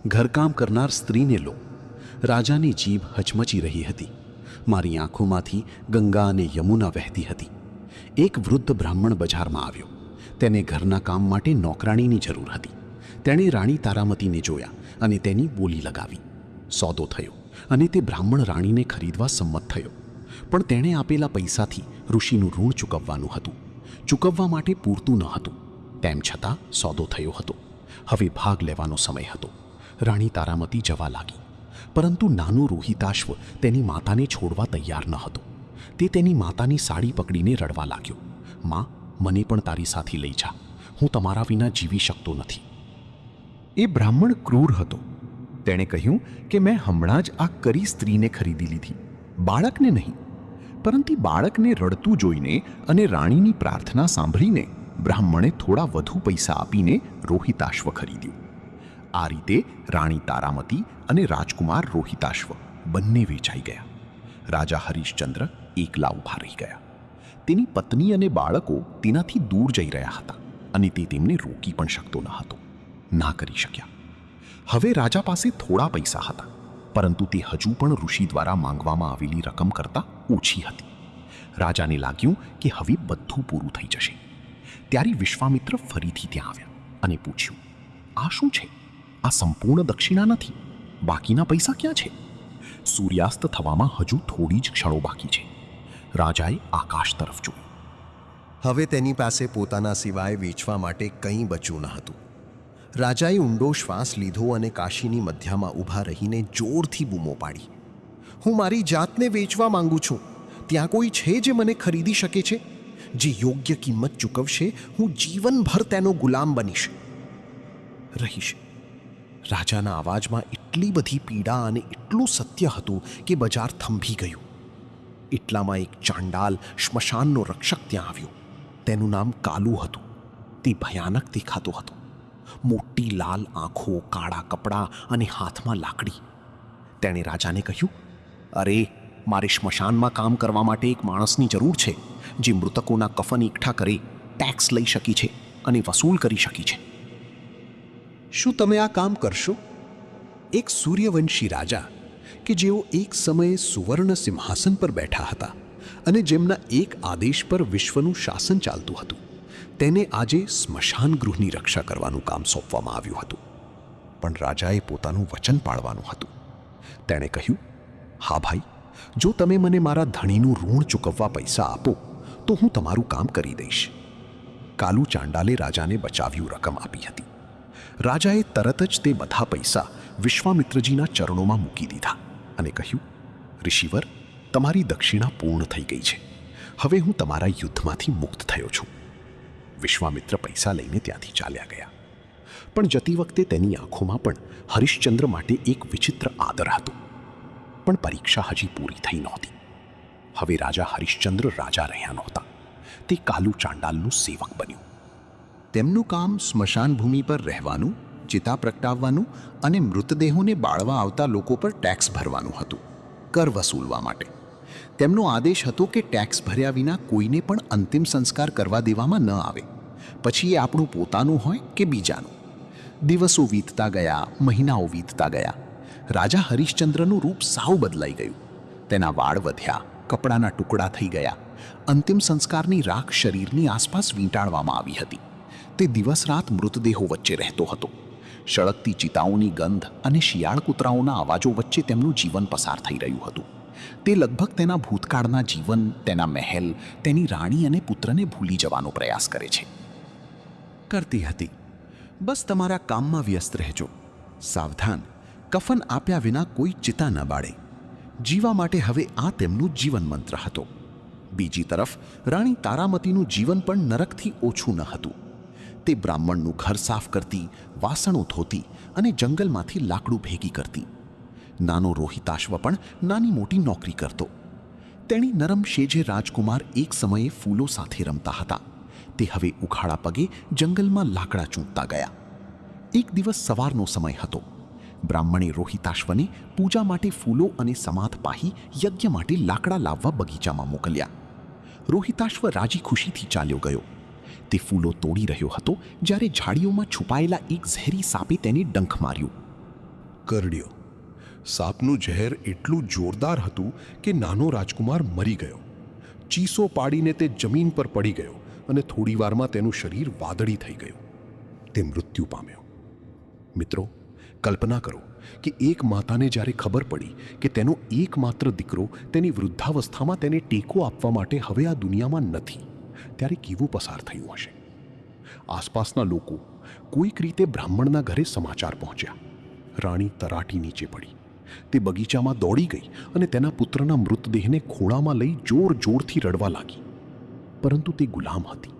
ઘરકામ કરનાર સ્ત્રીને લો. રાજાની જીભ હચમચી રહી હતી. મારી આંખોમાંથી ગંગા અને યમુના વહેતી હતી. એક વૃદ્ધ બ્રાહ્મણ બજારમાં આવ્યો. તેને ઘરના કામ માટે નોકરાણીની જરૂર હતી. તેણે રાણી તારામતીને જોયા અને તેની બોલી લગાવી. સોદો થયો અને તે બ્રાહ્મણ રાણીને ખરીદવા સંમત થયો. પણ તેણે આપેલા પૈસાથી ઋષિનું ઋણ ચૂકવવાનું હતું. ચૂકવવા માટે પૂરતું ન હતું. તેમ છતાં સોદો થયો હતો. હવે ભાગ લેવાનો સમય હતો. રાણી તારામતી જવા લાગી, પરંતુ નાનું રોહિતાશ્વ તેની માતાને છોડવા તૈયાર ન હતો. તે તેની માતાની સાડી પકડીને રડવા લાગ્યો. માં, મને પણ તારી સાથે લઈ જા. હું તમારા વિના જીવી શકતો નથી. એ બ્રાહ્મણ ક્રૂર હતો. તેણે કહ્યું કે મેં હમણાં જ આ કરી સ્ત્રીને ખરીદી લીધી, બાળકને નહીં. પરંતુ બાળકને રડતું જોઈને અને રાણીની પ્રાર્થના સાંભળીને બ્રાહ્મણે થોડા વધુ પૈસા આપીને રોહિતાશ્વ ખરીદ્યું. આ રીતે રાણી તારામતી અને રાજકુમાર રોહિતાશ્વ બંને વેચાઈ ગયા. રાજા હરિશ્ચંદ્ર એકલા ઊભા રહી ગયા. તેની પત્ની અને બાળકો તેનાથી દૂર જઈ રહ્યા હતા અને તે તેમને રોકી પણ શકતો ન હતો. ના કરી શક્યા. હવે રાજા પાસે થોડા પૈસા હતા, પરંતુ તે હજુ પણ ઋષિ દ્વારા માંગવામાં આવેલી રકમ કરતાં ઓછી હતી. રાજાને લાગ્યું કે હવે બધું પૂરું થઈ જશે. ત્યારે વિશ્વામિત્ર ફરીથી ત્યાં આવ્યા અને પૂછ્યું, આ શું છે? આ સંપૂર્ણ દક્ષિણા નથી. બાકીના પૈસા ક્યાં છે? સૂર્યાસ્ત થવામાં હજુ થોડી જ ક્ષણો બાકી છે. રાજાએ આકાશ તરફ જોયું. હવે તેની પાસે પોતાના સિવાય વેચવા માટે કંઈ બચ્યું ન હતું. રાજાએ ઊંડો શ્વાસ લીધો અને કાશીની મધ્યમાં ઊભા રહીને જોરથી બૂમો પાડી, હું મારી જાતને વેચવા માંગુ છું. ત્યાં કોઈ છે જે મને ખરીદી શકે છે? જે યોગ્ય કિંમત ચૂકવશે, હું જીવનભર તેનો ગુલામ બનીશ, રહીશ. રાજાના અવાજમાં એટલી બધી પીડા અને એટલું સત્ય હતું કે બજાર થંભી ગયું. એટલામાં એક ચાંડાલ શ્મશાનનો રક્ષક ત્યાં આવ્યો. તેનું નામ કાલુ હતું. તે ભયાનક દેખાતો હતો. મોટી લાલ આંખો, કાળા કપડાં અને હાથમાં લાકડી. તેણે રાજાને કહ્યું, અરે, મારે શ્મશાનમાં કામ કરવા માટે એક માણસની જરૂર છે જે મૃતકોના કફન એકઠા કરી, ટેક્સ લઈ શકી છે અને વસૂલ કરી શકી છે. શું તમે આ કામ કરશો? એક સૂર્યવંશી રાજા કે જેઓ એક સમયે સુવર્ણ સિંહાસન પર બેઠા હતા અને જેમના એક આદેશ પર વિશ્વનું શાસન ચાલતું હતું, તેને આજે સ્મશાન ગૃહની રક્ષા કરવાનું કામ સોંપવામાં આવ્યું હતું. પણ રાજાએ પોતાનું વચન પાળવાનું હતું. તેણે કહ્યું, હા ભાઈ, જો તમે મને મારા ધણીનું ઋણ ચૂકવવા પૈસા આપો તો હું તમારું કામ કરી દઈશ. કાલુ ચાંડાલે રાજાને બચાવ્યું રકમ આપી હતી. રાજાએ તરત જ તે બધા પૈસા વિશ્વામિત્રજીના ચરણોમાં મૂકી દીધા અને કહ્યું, ઋષિવર, તમારી દક્ષિણા પૂર્ણ થઈ ગઈ છે. હવે હું તમારા યુદ્ધમાંથી મુક્ત થયો છું. વિશ્વામિત્ર પૈસા લઈને ત્યાંથી ચાલ્યા ગયા. પણ જતી વખતે તેની આંખોમાં પણ હરિશ્ચંદ્ર માટે એક વિચિત્ર આદર હતો. પણ પરીક્ષા હજી પૂરી થઈ નહોતી. હવે રાજા હરિશ્ચંદ્ર રાજા રહ્યા નહોતા. તે કાલુ ચાંડાલનું સેવક બન્યું. તેમનું કામ સ્મશાન ભૂમિ પર રહેવાનું ચિતા પ્રગટાવવાનું અને મૃતદેહોને બાળવા આવતા લોકો પર ટેક્સ ભરવાનું હતું, કર વસૂલવા માટે. તેમનો આદેશ હતો કે ટેક્સ ભર્યા વિના કોઈને પણ અંતિમ સંસ્કાર કરવા દેવામાં ન આવે, પછી એ આપણું પોતાનું હોય કે બીજાનું. દિવસો વીતતા ગયા, મહિનાઓ વીતતા ગયા. રાજા હરિશ્ચંદ્રનું રૂપ સાવ બદલાઈ ગયું. તેના વાળ વધ્યા, કપડાના ટુકડા થઈ ગયા. અંતિમ સંસ્કારની રાખ શરીરની આસપાસ વીંટાળવામાં આવી હતી. તે દિવસ રાત મૃતદેહો વચ્ચે રહેતો હતો. સળગતી ચિતાઓની ગંધ અને શિયાળ કૂતરાઓના અવાજો વચ્ચે તેમનું જીવન પસાર થઈ રહ્યું હતું. તે લગભગ તેના ભૂતકાળના જીવન, તેના મહેલ, તેની રાણી અને પુત્રને ભૂલી જવાનો પ્રયાસ કરે છે. કરતી હતી. બસ તમારા કામમાં વ્યસ્ત રહેજો. સાવધાન, કફન આપ્યા વિના કોઈ ચિતા ન બાળે. જીવા માટે હવે આ તેમનું જીવન મંત્ર હતો. બીજી તરફ રાણી તારામતીનું જીવન પણ નરકથી ઓછું ન હતું. તે બ્રાહ્મણનું ઘર સાફ કરતી, વાસણો ધોતી અને જંગલમાંથી લાકડું ભેગી કરતી. નાનો રોહિતાશ્વ પણ નાની મોટી નોકરી કરતો. તેણી નરમ શેજે રાજકુમાર એક સમયે ફૂલો સાથે રમતા હતા. તે હવે ઉઘાડા પગે જંગલમાં લાકડા ચૂંટતા ગયા. એક દિવસ સવારનો સમય હતો. બ્રાહ્મણે રોહિતાશ્વને પૂજા માટે ફૂલો અને સમાધ પાહી યજ્ઞ માટે લાકડા લાવવા બગીચામાં મોકલ્યા. રોહિતાશ્વ રાજી ખુશીથી ચાલ્યો ગયો. તે ફૂલો તોડી રહ્યો હતો જ્યારે ઝાડીઓમાં છુપાયેલા એક ઝેરી સાપે તેને ડંખ માર્યું. કરડ્યો. સાપનું ઝેર એટલું જોરદાર હતું કે નાનો રાજકુમાર મરી ગયો. ચીસો પાડીને તે જમીન પર પડી ગયો અને થોડી વારમાં તેનું શરીર વાદળી થઈ ગયું. તે મૃત્યુ પામ્યો. મિત્રો, કલ્પના કરો કે એક માતાને જ્યારે ખબર પડી કે તેનો એકમાત્ર દીકરો તેની વૃદ્ધાવસ્થામાં તેને ટેકો આપવા માટે હવે આ દુનિયામાં નથી, ત્યારે કેવું પસાર થયું હશે. આસપાસના લોકો કોઈક રીતે બ્રાહ્મણના ઘરે સમાચાર પહોંચ્યા. રાણી તરાટી નીચે પડી. તે બગીચામાં દોડી ગઈ અને તેના પુત્રના મૃતદેહને ખોળામાં લઈ જોર જોરથી રડવા લાગી. પરંતુ તે ગુલામ હતી.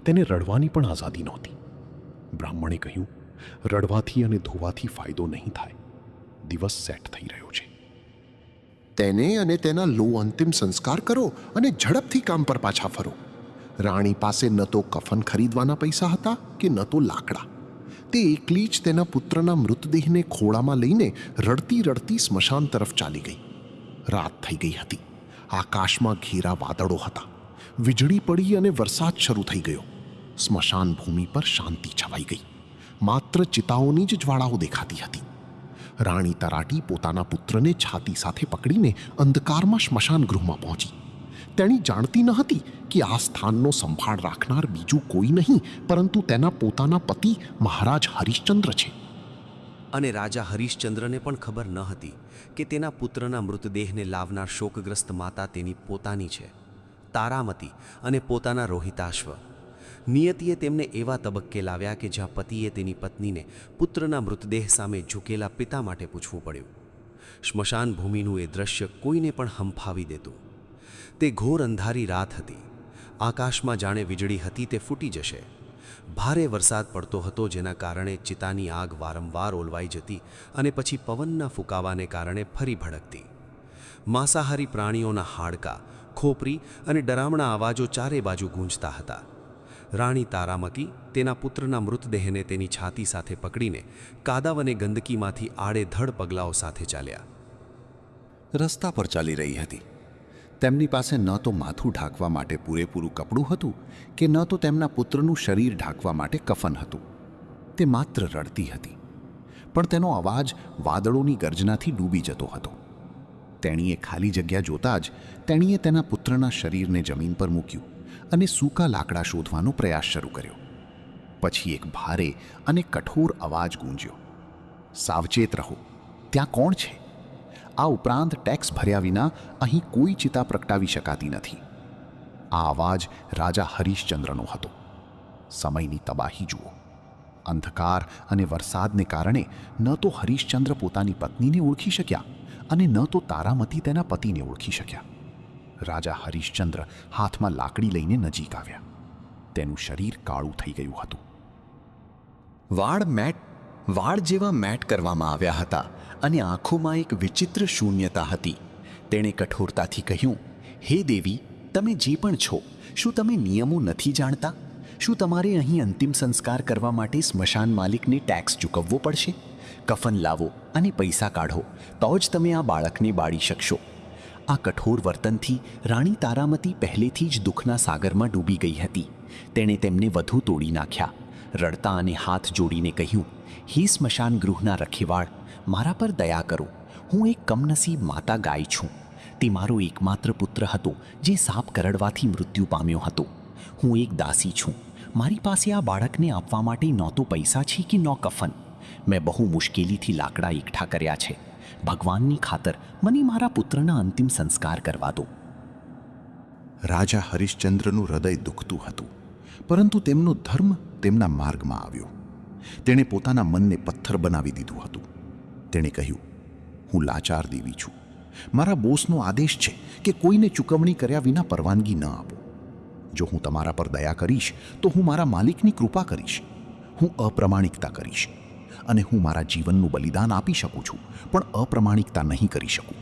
તેને રડવાની પણ આઝાદી નહોતી. બ્રાહ્મણે કહ્યું, રડવાથી અને ધોવાથી ફાયદો નહીં થાય. દિવસ સેટ થઈ રહ્યો છે. તેને અને તેના લો અંતિમ સંસ્કાર કરો અને ઝડપથી કામ પર પાછા ફરો. રાણી પાસે ન તો કફન ખરીદવાના પૈસા હતા કે ન તો લાકડા. તે એકલી જ તેના પુત્રના મૃતદેહને ખોળામાં લઈને રડતી રડતી સ્મશાન તરફ ચાલી ગઈ. રાત થઈ ગઈ હતી. આકાશમાં ઘેરા વાદળો હતા. વીજળી પડી અને વરસાદ શરૂ થઈ ગયો. સ્મશાન ભૂમિ પર શાંતિ છવાઈ ગઈ. માત્ર ચિતાઓની જ જ્વાળાઓ દેખાતી હતી. રાણી તરાટી પોતાના પુત્રને છાતી સાથે પકડીને અંધકારમાં સ્મશાન ગૃહમાં પહોંચી. તેણી જાણતી ન હતી કે આ સ્થાનનો સંભાળ રાખનાર બીજું કોઈ નહીં પરંતુ તેના પોતાના પતિ મહારાજ હરિશ્ચંદ્ર છે. અને રાજા હરિશ્ચંદ્રને પણ ખબર ન હતી કે તેના પુત્રના મૃતદેહને લાવનાર શોકગ્રસ્ત માતા તેની પોતાની છે, તારામતી, અને પોતાના રોહિતાશ્વ. નિયતિએ તેમને એવા તબક્કે લાવ્યા કે જ્યાં પતિએ તેની પત્નીને પુત્રના મૃતદેહ સામે ઝૂકેલા પિતા માટે પૂછવું પડ્યું. સ્મશાન ભૂમિનું એ દ્રશ્ય કોઈને પણ હંફાવી દેતું. તે ઘોર અંધારી રાત હતી. આકાશમાં જાણે વીજળી હતી તે ફૂટી જશે. ભારે વરસાદ પડતો હતો, જેના કારણે ચિતાની આગ વારંવાર ઓલવાઈ જતી અને પછી પવનના ફૂંકાવાને કારણે ફરી ભડકતી. માંસાહારી પ્રાણીઓના હાડકાં, ખોપરી અને ડરામણા અવાજો ચારે બાજુ ગૂંજતા હતા. રાણી તારામતી તેના પુત્રના મૃતદેહને તેની છાતી સાથે પકડીને કાદવ અને ગંદકીમાંથી આડેધડ પગલાઓ સાથે ચાલ્યા. રસ્તા પર ચાલી રહી હતી. તેમની પાસે ન તો માથું ઢાંકવા માટે પૂરેપૂરું કપડું હતું કે ન તો તેમના પુત્રનું શરીર ઢાંકવા માટે કફન હતું. તે માત્ર રડતી હતી, પણ તેનો અવાજ વાદળોની ગર્જનાથી ડૂબી જતો હતો. તેણીએ ખાલી જગ્યા જોતાં જ તેણીએ તેના પુત્રના શરીરને જમીન પર મૂક્યું અને સૂકા લાકડા શોધવાનો પ્રયાસ શરૂ કર્યો. પછી એક ભારે અને કઠોર અવાજ ગૂંજ્યો, સાવચેત રહો, ત્યાં કોણ છે? આ ઉપરાંત ટેક્સ ભર્યા વિના અહીં કોઈ ચિતા પ્રગટાવી શકાતી નથી. આ અવાજ રાજા હરિશ્ચંદ્રનો હતો. સમયની તબાહી જુઓ. અંધકાર અને વરસાદને કારણે ન તો હરિશ્ચંદ્ર પોતાની પત્નીને ઓળખી શક્યા અને ન તો તારામતી તેના પતિને ઓળખી શક્યા. રાજા હરિશ્ચંદ્ર હાથમાં લાકડી લઈને નજીક આવ્યા. તેનું શરીર કાળું થઈ ગયું હતું. વાળ જેવા મેટ કરવામાં આવ્યા હતા અને આંખોમાં એક વિચિત્ર શૂન્યતા હતી. તેણે કઠોરતાથી કહ્યું, હે દેવી, તમે જે પણ છો, શું તમે નિયમો નથી જાણતા? શું તમારે અહીં અંતિમ સંસ્કાર કરવા માટે સ્મશાન માલિકને ટેક્સ ચૂકવવો પડશે? કફન લાવો અને પૈસા કાઢો તો જ તમે આ બાળકને બાળી શકશો. આ કઠોર વર્તનથી રાણી તારામતી પહેલેથી જ દુઃખના સાગરમાં ડૂબી ગઈ હતી. તેણે તેમને વધુ તોડી નાખ્યા. રડતા અને હાથ જોડીને કહ્યું, હે સ્મશાન ગૃહના રખેવાળ, મારા પર દયા કરો. હું એક કમનસીબ માતા ગાય છું. તે મારો એકમાત્ર પુત્ર હતો જે સાપ કરડવાથી મૃત્યુ પામ્યો હતો. હું એક દાસી છું. મારી પાસે આ બાળકને આપવા માટે ન તો પૈસા છે કે ન કફન. મેં બહુ મુશ્કેલીથી લાકડા એકઠા કર્યા છે. ભગવાનની ખાતર મને મારા પુત્રના અંતિમ સંસ્કાર કરવા દો. રાજા હરિશ્ચંદ્રનું હૃદય દુખતું હતું, પરંતુ તેમનો ધર્મ તેમના માર્ગમાં આવ્યો. તેણે પોતાના મનને પથ્થર બનાવી દીધું હતું. તેણે કહ્યું, હું લાચાર દેવી છું. મારા બોસનો આદેશ છે કે કોઈને ચૂકવણી કર્યા વિના પરવાનગી ન આપો. જો હું તમારા પર દયા કરીશ તો હું મારા માલિકની કૃપા કરીશ. હું અપ્રમાણિકતા કરીશ અને હું મારા જીવનનું બલિદાન આપી શકું છું, પણ અપ્રમાણિકતા નહીં કરી શકું.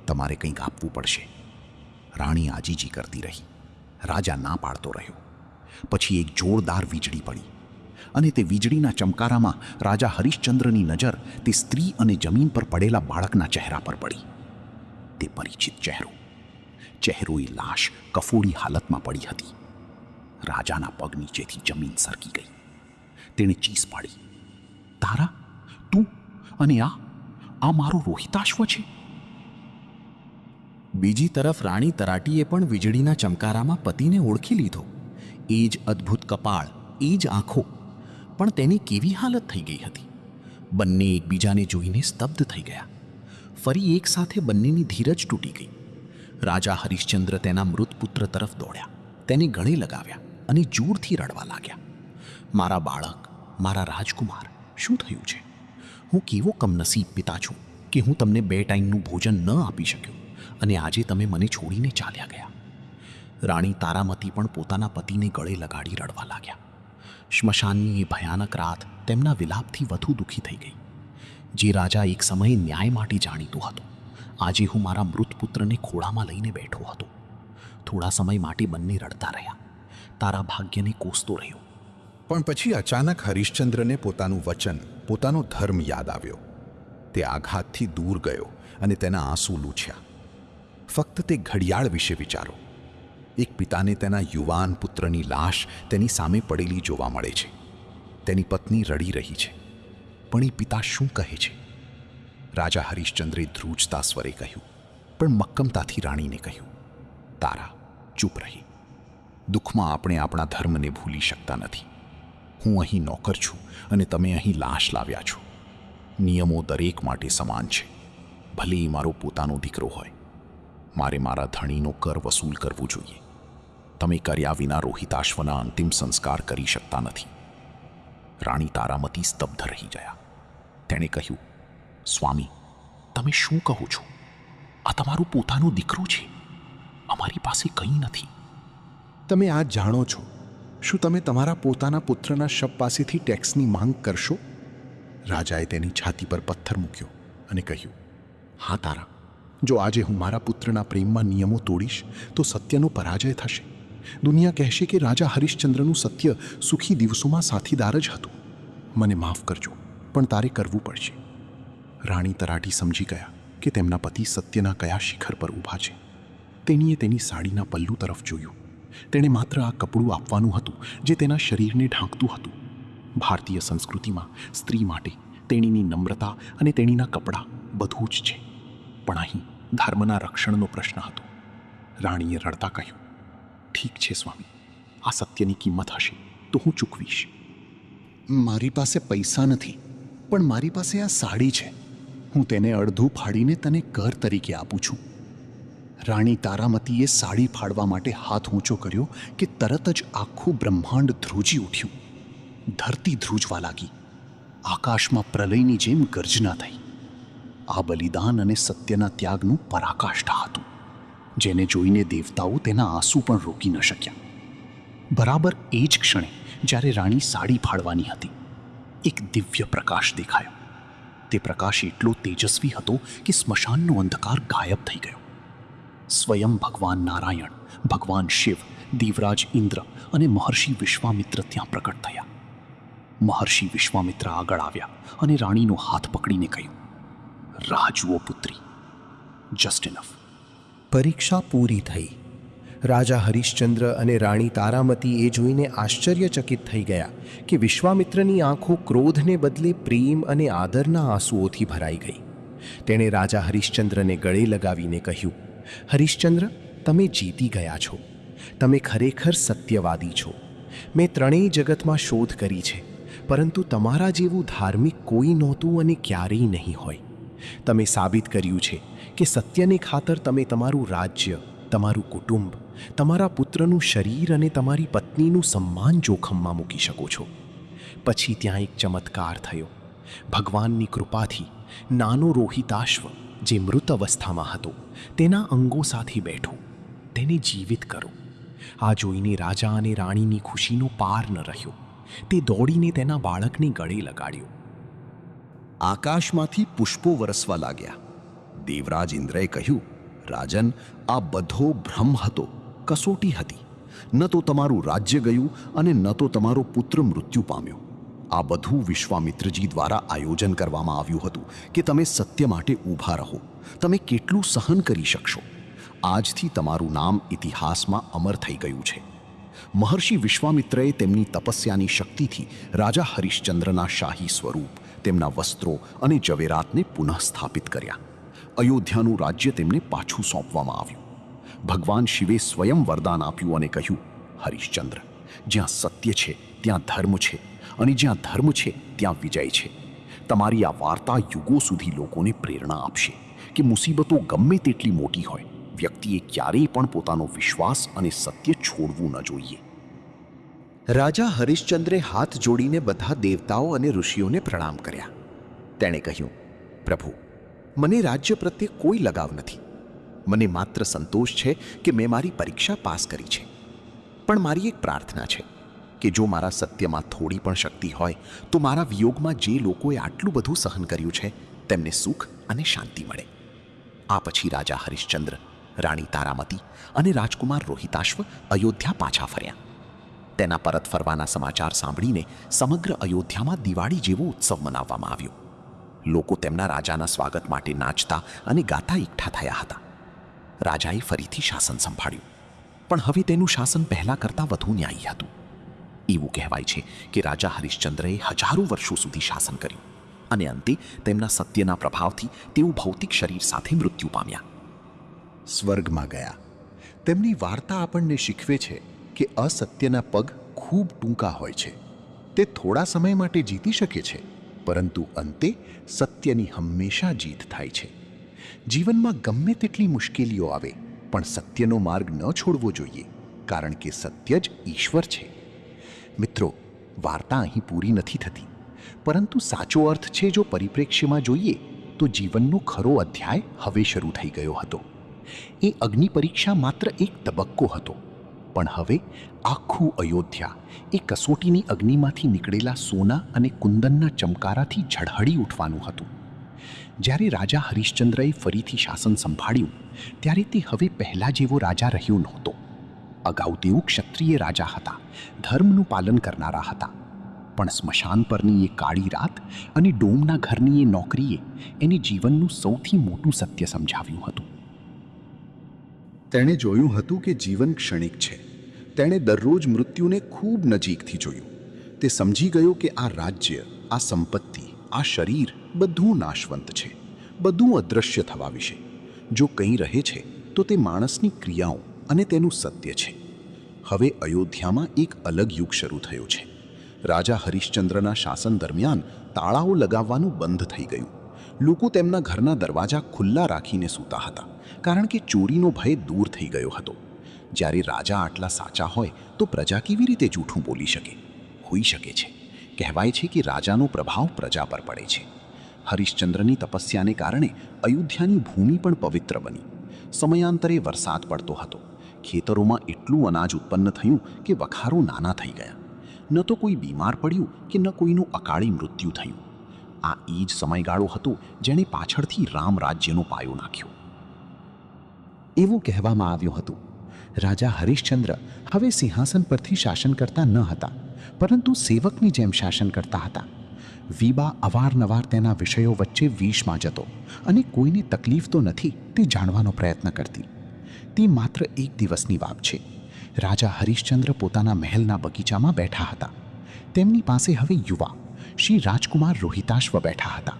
તમારે કંઈક આપવું પડશે. રાણી આજીજી કરતી રહી. રાજા ના પાડતો રહ્યો. પછી એક જોરદાર વીજળી પડી અને તે વીજળીના ચમકારામાં રાજા હરિશ્ચંદ્રની નજર તે સ્ત્રી અને જમીન પર પડેલા બાળકના ચહેરા પર પડી. તે પરિચિત ચહેરો. ચહેરોએ લાશ કફોડી હાલતમાં પડી હતી. રાજાના પગ નીચેથી જમીન સરકી ગઈ. તેણે ચીસ પાડી, તારા, તું અને આ મારો રોહિતાશ્વ છે? બીજી તરફ રાણી તરાટીએ પણ વીજળીના ચમકારામાં પતિને ઓળખી લીધો. એ જ અદ્ભુત કપાળ, એ જ આંખો, પણ તેની કેવી હાલત થઈ ગઈ હતી! બંને એકબીજાને જોઈને સ્તબ્ધ થઈ ગયા. ફરી એકસાથે બંનેની ધીરજ તૂટી ગઈ. રાજા હરિશ્ચંદ્ર તેના મૃત પુત્ર તરફ દોડ્યા, તેને ગળે લગાવ્યા અને જોરથી રડવા લાગ્યા. મારા બાળક, મારા રાજકુમાર, શું થયું છે? હું કેવો કમનસીબ પિતા છું કે હું તમને 2 ટાઈમનું ભોજન ન આપી શક્યો અને આજે તમે મને છોડીને ચાલ્યા ગયા. રાણી તારામતી પણ પોતાના પતિને ગળે લગાડી રડવા લાગ્યા. સ્મશાનની એ ભયાનક રાત તેમના વિલાપથી વધુ દુઃખી થઈ ગઈ. જે રાજા એક સમયે ન્યાય માટે જાણીતો હતો, આજે હું મારા મૃત પુત્રને ખોળામાં લઈને બેઠો હતો. થોડા સમય માટે બંને રડતા રહ્યા. તારા ભાગ્યને કોસતો રહ્યો. પણ પછી અચાનક હરિશ્ચંદ્રને પોતાનું વચન, પોતાનો ધર્મ યાદ આવ્યો. તે આઘાતથી દૂર ગયો અને તેના આંસુ લૂછ્યા. ફક્ત તે ઘડિયાળ વિશે વિચારો. એક પિતાને તેના યુવાન પુત્રની લાશ તેની સામે પડેલી જોવા મળે છે. તેની પત્ની રડી રહી છે, પણ એ પિતા શું કહે છે? રાજા હરિશ્ચંદ્રે ધ્રુજતા સ્વરે કહ્યું, પણ મક્કમતાથી રાણીને કહ્યું, તારા, ચૂપ રહી. દુઃખમાં આપણે આપણા ધર્મને ભૂલી શકતા નથી. હું અહીં નોકર છું અને તમે અહીં લાશ લાવ્યા છો. નિયમો દરેક માટે સમાન છે. ભલે એ મારો પોતાનો દીકરો હોય. મારે મારા ધણીનો કર વસૂલ કરવો જોઈએ. તમે કર્યા વિના રોહિતાશ્વના અંતિમ સંસ્કાર કરી શકતા નથી. રાણી તારામતી સ્તબ્ધ રહી ગયા. તેણે કહ્યું, સ્વામી, તમે શું કહો છો? આ તમારો પોતાનો દીકરો છે. અમારી પાસે કંઈ નથી. તમે આ જાણો છો. શું તમે તમારા પોતાના પુત્રના શબ પાસેથી ટેક્સની માંગ કરશો? રાજાએ તેની છાતી પર પથ્થર મૂક્યો અને કહ્યું, હા તારા, જો આજે હું મારા પુત્રના પ્રેમમાં નિયમો તોડીશ તો સત્યનો પરાજય થશે. દુનિયા કહેશે કે રાજા હરિશ્ચંદ્રનું સત્ય સુખી દિવસોમાં સાથીદાર જ હતું. મને માફ કરજો, પણ તારે કરવું પડશે. રાણી તરાટી સમજી ગયા કે તેમના પતિ સત્યના કયા શિખર પર ઊભા છે. તેણીએ તેની સાડીના પલ્લુ તરફ જોયું. તેણે માત્ર આ કપડું આપવાનું હતું જે તેના શરીરને ઢાંકતું હતું. ભારતીય સંસ્કૃતિમાં સ્ત્રી માટે તેણીની નમ્રતા અને તેણીના કપડાં બધું જ છે. પણ અહીં ધર્મના રક્ષણનો પ્રશ્ન હતો. રાણીએ રડતા કહ્યું, ઠીક છે સ્વામી, આ સત્યની કિંમત હશે તો હું ચૂકવીશ. મારી પાસે પૈસા નથી, પણ મારી પાસે આ સાડી છે. હું તેને અડધું ફાડીને તને કર તરીકે આપું છું. રાણી તારામતીએ સાડી ફાડવા માટે હાથ ઊંચો કર્યો કે તરત જ આખું બ્રહ્માંડ ધ્રુજી ઉઠ્યું. ધરતી ધ્રુજવા લાગી. આકાશમાં પ્રલયની જેમ ગર્જના થઈ. આ બલિદાન અને સત્યના ત્યાગનું પરાકાષ્ઠા હતું, જેને જોઈને દેવતાઓ તેના આંસુ પણ રોકી ન શક્યા. બરાબર એ જ ક્ષણે જ્યારે રાણી સાડી ફાડવાની હતી, એક દિવ્ય પ્રકાશ દેખાયો. તે પ્રકાશ એટલો તેજસ્વી હતો કે સ્મશાનનો અંધકાર ગાયબ થઈ ગયો. સ્વયં ભગવાન નારાયણ, ભગવાન શિવ દેવરાજ ઇન્દ્ર અને મહર્ષિ વિશ્વામિત્ર ત્યાં પ્રકટ થયા. મહર્ષિ વિશ્વામિત્ર આગળ આવ્યા અને રાણીનો હાથ પકડીને કહ્યું, રાહ જુઓ પુત્રી, જસ્ટ ઇનફ. પરીક્ષા પૂરી થઈ. રાજા હરિશ્ચંદ્ર અને રાણી તારામતી એ જોઈને આશ્ચર્યચકિત થઈ ગયા કે વિશ્વામિત્રની આંખો ક્રોધને બદલે પ્રેમ અને આદરના આંસુઓથી ભરાઈ ગઈ. તેણે રાજા હરિશ્ચંદ્રને ગળે લગાવીને કહ્યું, હરિશ્ચંદ્ર, તમે જીતી ગયા છો. તમે ખરેખર સત્યવાદી છો. મેં ત્રણેય જગતમાં શોધ કરી છે, પરંતુ તમારા જેવું ધાર્મિક કોઈ નહોતું અને ક્યારેય નહીં હોય. તમે સાબિત કર્યું છે કે સત્યને ખાતર તમે તમારું રાજ્ય, તમારું કુટુંબ, તમારા પુત્રનું શરીર અને તમારી પત્નીનું સન્માન જોખમમાં મૂકી શકો છો. પછી ત્યાં એક ચમત્કાર થયો. ભગવાનની કૃપાથી નાનો રોહિતાશ્વ જે મૃત અવસ્થામાં હતો તેના અંગો સાથે બેઠો. તેને જીવિત કરો. આ જોઈને રાજા અને રાણીની ખુશીનો પાર ન રહ્યો. તે દોડીને તેના બાળકને ગળે લગાડ્યો. આકાશમાંથી પુષ્પો વરસવા લાગ્યા. દેવરાજ ઇન્દ્રએ કહ્યું, રાજન, આ બધો ભ્રમ હતો, કસોટી હતી. ન તો તમારું રાજ્ય ગયું અને ન તો તમારો પુત્ર મૃત્યુ પામ્યો. આ બધું વિશ્વામિત્રજી દ્વારા આયોજન કરવામાં આવ્યું હતું કે તમે સત્ય માટે ઊભા રહો. તમે કેટલું સહન કરી શકશો. આજથી તમારું નામ ઇતિહાસમાં અમર થઈ ગયું છે. મહર્ષિ વિશ્વામિત્રએ તેમની તપસ્યાની શક્તિથી રાજા હરિશ્ચંદ્રના શાહી સ્વરૂપ, તેમના વસ્ત્રો અને જવેરાતને પુનઃ સ્થાપિત કર્યા. અયોધ્યાનું રાજ્ય તેમને પાછું સોંપવામાં આવ્યું. ભગવાન શિવે સ્વયં વરદાન આપ્યું અને કહ્યું, હરિશ્ચંદ્ર, જ્યાં સત્ય છે ત્યાં ધર્મ છે, અને જ્યાં ધર્મ છે ત્યાં વિજય છે. તમારી આ વાર્તા યુગો સુધી લોકોને પ્રેરણા આપશે કે મુસીબતો ગમે તેટલી મોટી હોય, વ્યક્તિએ ક્યારેય પણ પોતાનો વિશ્વાસ અને સત્ય છોડવું ન જોઈએ. રાજા હરિશ્ચંદ્રે હાથ જોડીને બધા દેવતાઓ અને ઋષિઓને પ્રણામ કર્યા. તેણે કહ્યું, પ્રભુ, મને રાજ્ય પ્રત્યે કોઈ લગાવ નથી. મને માત્ર સંતોષ છે કે મેં મારી પરીક્ષા પાસ કરી છે. પણ મારી એક પ્રાર્થના છે કે જો મારા સત્યમાં થોડી પણ શક્તિ હોય તો મારા વિયોગમાં જે લોકોએ આટલું બધું સહન કર્યું છે તેમને સુખ અને શાંતિ મળે. આ પછી રાજા હરિશ્ચંદ્ર, રાણી તારામતી અને રાજકુમાર રોહિતાશ્વ અયોધ્યા પાછા ફર્યા. તેના પરત ફરવાના સમાચાર સાંભળીને સમગ્ર અયોધ્યામાં દિવાળી જેવો ઉત્સવ મનાવવામાં આવ્યો. લોકો તેમના રાજાના સ્વાગત માટે નાચતા અને ગાતા એકઠા થયા હતા. રાજાએ ફરીથી શાસન સંભાળ્યું, પણ હવે તેનું શાસન પહેલાં કરતાં વધુ ન્યાયી હતું. એવું કહેવાય છે કે રાજા હરિશ્ચંદ્રએ હજારો વર્ષો સુધી શાસન કર્યું અને અંતે તેમના સત્યના પ્રભાવથી તેઓ ભૌતિક શરીર સાથે મૃત્યુ પામ્યા. સ્વર્ગમાં ગયા. તેમની વાર્તા આપણને શીખવે છે કે અસત્યના પગ ખૂબ ટૂંકા હોય છે. તે થોડા સમય માટે જીતી શકે છે, પરંતુ અંતે સત્યની હંમેશા જીત થાય છે. જીવનમાં ગમે તેટલી મુશ્કેલીઓ આવે પણ સત્યનો માર્ગ ન છોડવો જોઈએ, કારણ કે સત્ય જ ઈશ્વર છે. મિત્રો, વાર્તા અહીં પૂરી નથી થતી, પરંતુ સાચો અર્થ છે જો પરિપ્રેક્ષ્યમાં જોઈએ તો જીવનનો ખરો અધ્યાય હવે શરૂ થઈ ગયો હતો. એ અગ્નિ પરીક્ષા માત્ર એક તબક્કો હતો, પણ હવે આખું અયોધ્યા એ કસોટીની અગ્નિમાંથી નીકળેલા સોના અને કુંદનના ચમકારાથી ઝળહળી ઉઠવાનું હતું. જ્યારે રાજા હરિશ્ચંદ્રએ ફરીથી શાસન સંભાળ્યું ત્યારે તે હવે પહેલાં જેવો રાજા રહ્યો નહોતો. અગાઉ તેઓ ક્ષત્રિય રાજા હતા, ધર્મનું પાલન કરનારા હતા. પણ સ્મશાન પરની એ કાળી રાત અને ડોમના ઘરની એ નોકરીએ એને જીવનનું સૌથી મોટું સત્ય સમજાવ્યું હતું. તેણે જોયું હતું કે જીવન ક્ષણિક છે. તેણે દરરોજ મૃત્યુને ખૂબ નજીકથી જોયું. તે સમજી ગયો કે આ રાજ્ય, આ સંપત્તિ, આ શરીર બધું નાશવંત છે, બધું અદૃશ્ય થવા વિશે. જો કંઈ રહે છે તો તે માણસની ક્રિયાઓ અને તેનું સત્ય છે. હવે અયોધ્યામાં એક અલગ યુગ શરૂ થયો છે. રાજા હરિશ્ચંદ્રના શાસન દરમિયાન તાળાઓ લગાવવાનું બંધ થઈ ગયું. લોકો તેમના ઘરના દરવાજા ખુલ્લા રાખીને સૂતા હતા, કારણ કે ચોરીનો ભય દૂર થઈ ગયો હતો. જ્યારે રાજા આટલા સાચા હોય તો પ્રજા કેવી રીતે જૂઠું બોલી શકે? હોઈ શકે છે. કહેવાય છે કે રાજાનો પ્રભાવ પ્રજા પર પડે છે. હરિશ્ચંદ્રની તપસ્યાને કારણે અયોધ્યાની ભૂમિ પણ પવિત્ર બની. સમયાંતરે વરસાદ પડતો હતો. ખેતરોમાં એટલું અનાજ ઉત્પન્ન થયું કે વખારો નાના થઈ ગયા. ન તો કોઈ બીમાર પડ્યું કે ન કોઈનું અકાળી મૃત્યુ થયું. આ એ જ સમયગાળો હતો જેણે પાછળથી રામ રાજ્યનો પાયો નાખ્યો. એવું કહેવામાં આવ્યું હતું રાજા હરિશ્ચંદ્ર હવે સિંહાસન પરથી શાસન કરતા ન હતા, પરંતુ સેવકની જેમ શાસન કરતા હતા. વીબા અવારનવાર તેના વિષયો વચ્ચે વીશમાં જતો અને કોઈને તકલીફ તો નથી તે જાણવાનો પ્રયત્ન કરતી. તે માત્ર એક દિવસની વાત છે. રાજા હરિશ્ચંદ્ર પોતાના મહેલના બગીચામાં બેઠા હતા. તેમની પાસે હવે યુવા શ્રી રાજકુમાર રોહિતાશ્વ બેઠા હતા.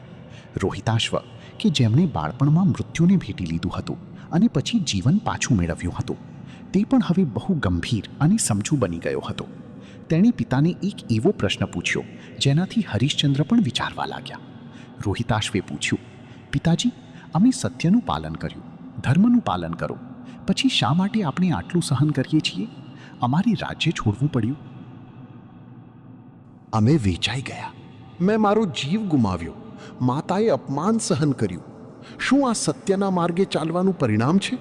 રોહિતાશ્વ કે જેમણે બાળપણમાં મૃત્યુને ભેટી લીધું હતું અને પછી જીવન પાછું મેળવ્યું હતું, તે પણ હવે બહુ ગંભીર અને સમજુ બની ગયો હતો. તેણે પિતાને એક એવો પ્રશ્ન પૂછ્યો જેનાથી હરિશ્ચંદ્ર પણ વિચારવા લાગ્યા. રોહિતાશ્વે પૂછ્યું, પિતાજી, અમે સત્યનું પાલન કર્યું, ધર્મનું પાલન કરો, પછી શા માટે આપણે આટલું સહન કરીએ છીએ? અમારી રાજ્ય છોડવું પડ્યું. અમે વેચાઈ ગયા. મેં મારો જીવ ગુમાવ્યો. માતાએ અપમાન સહન કર્યું. શું આ સત્યના માર્ગે ચાલવાનું પરિણામ છે?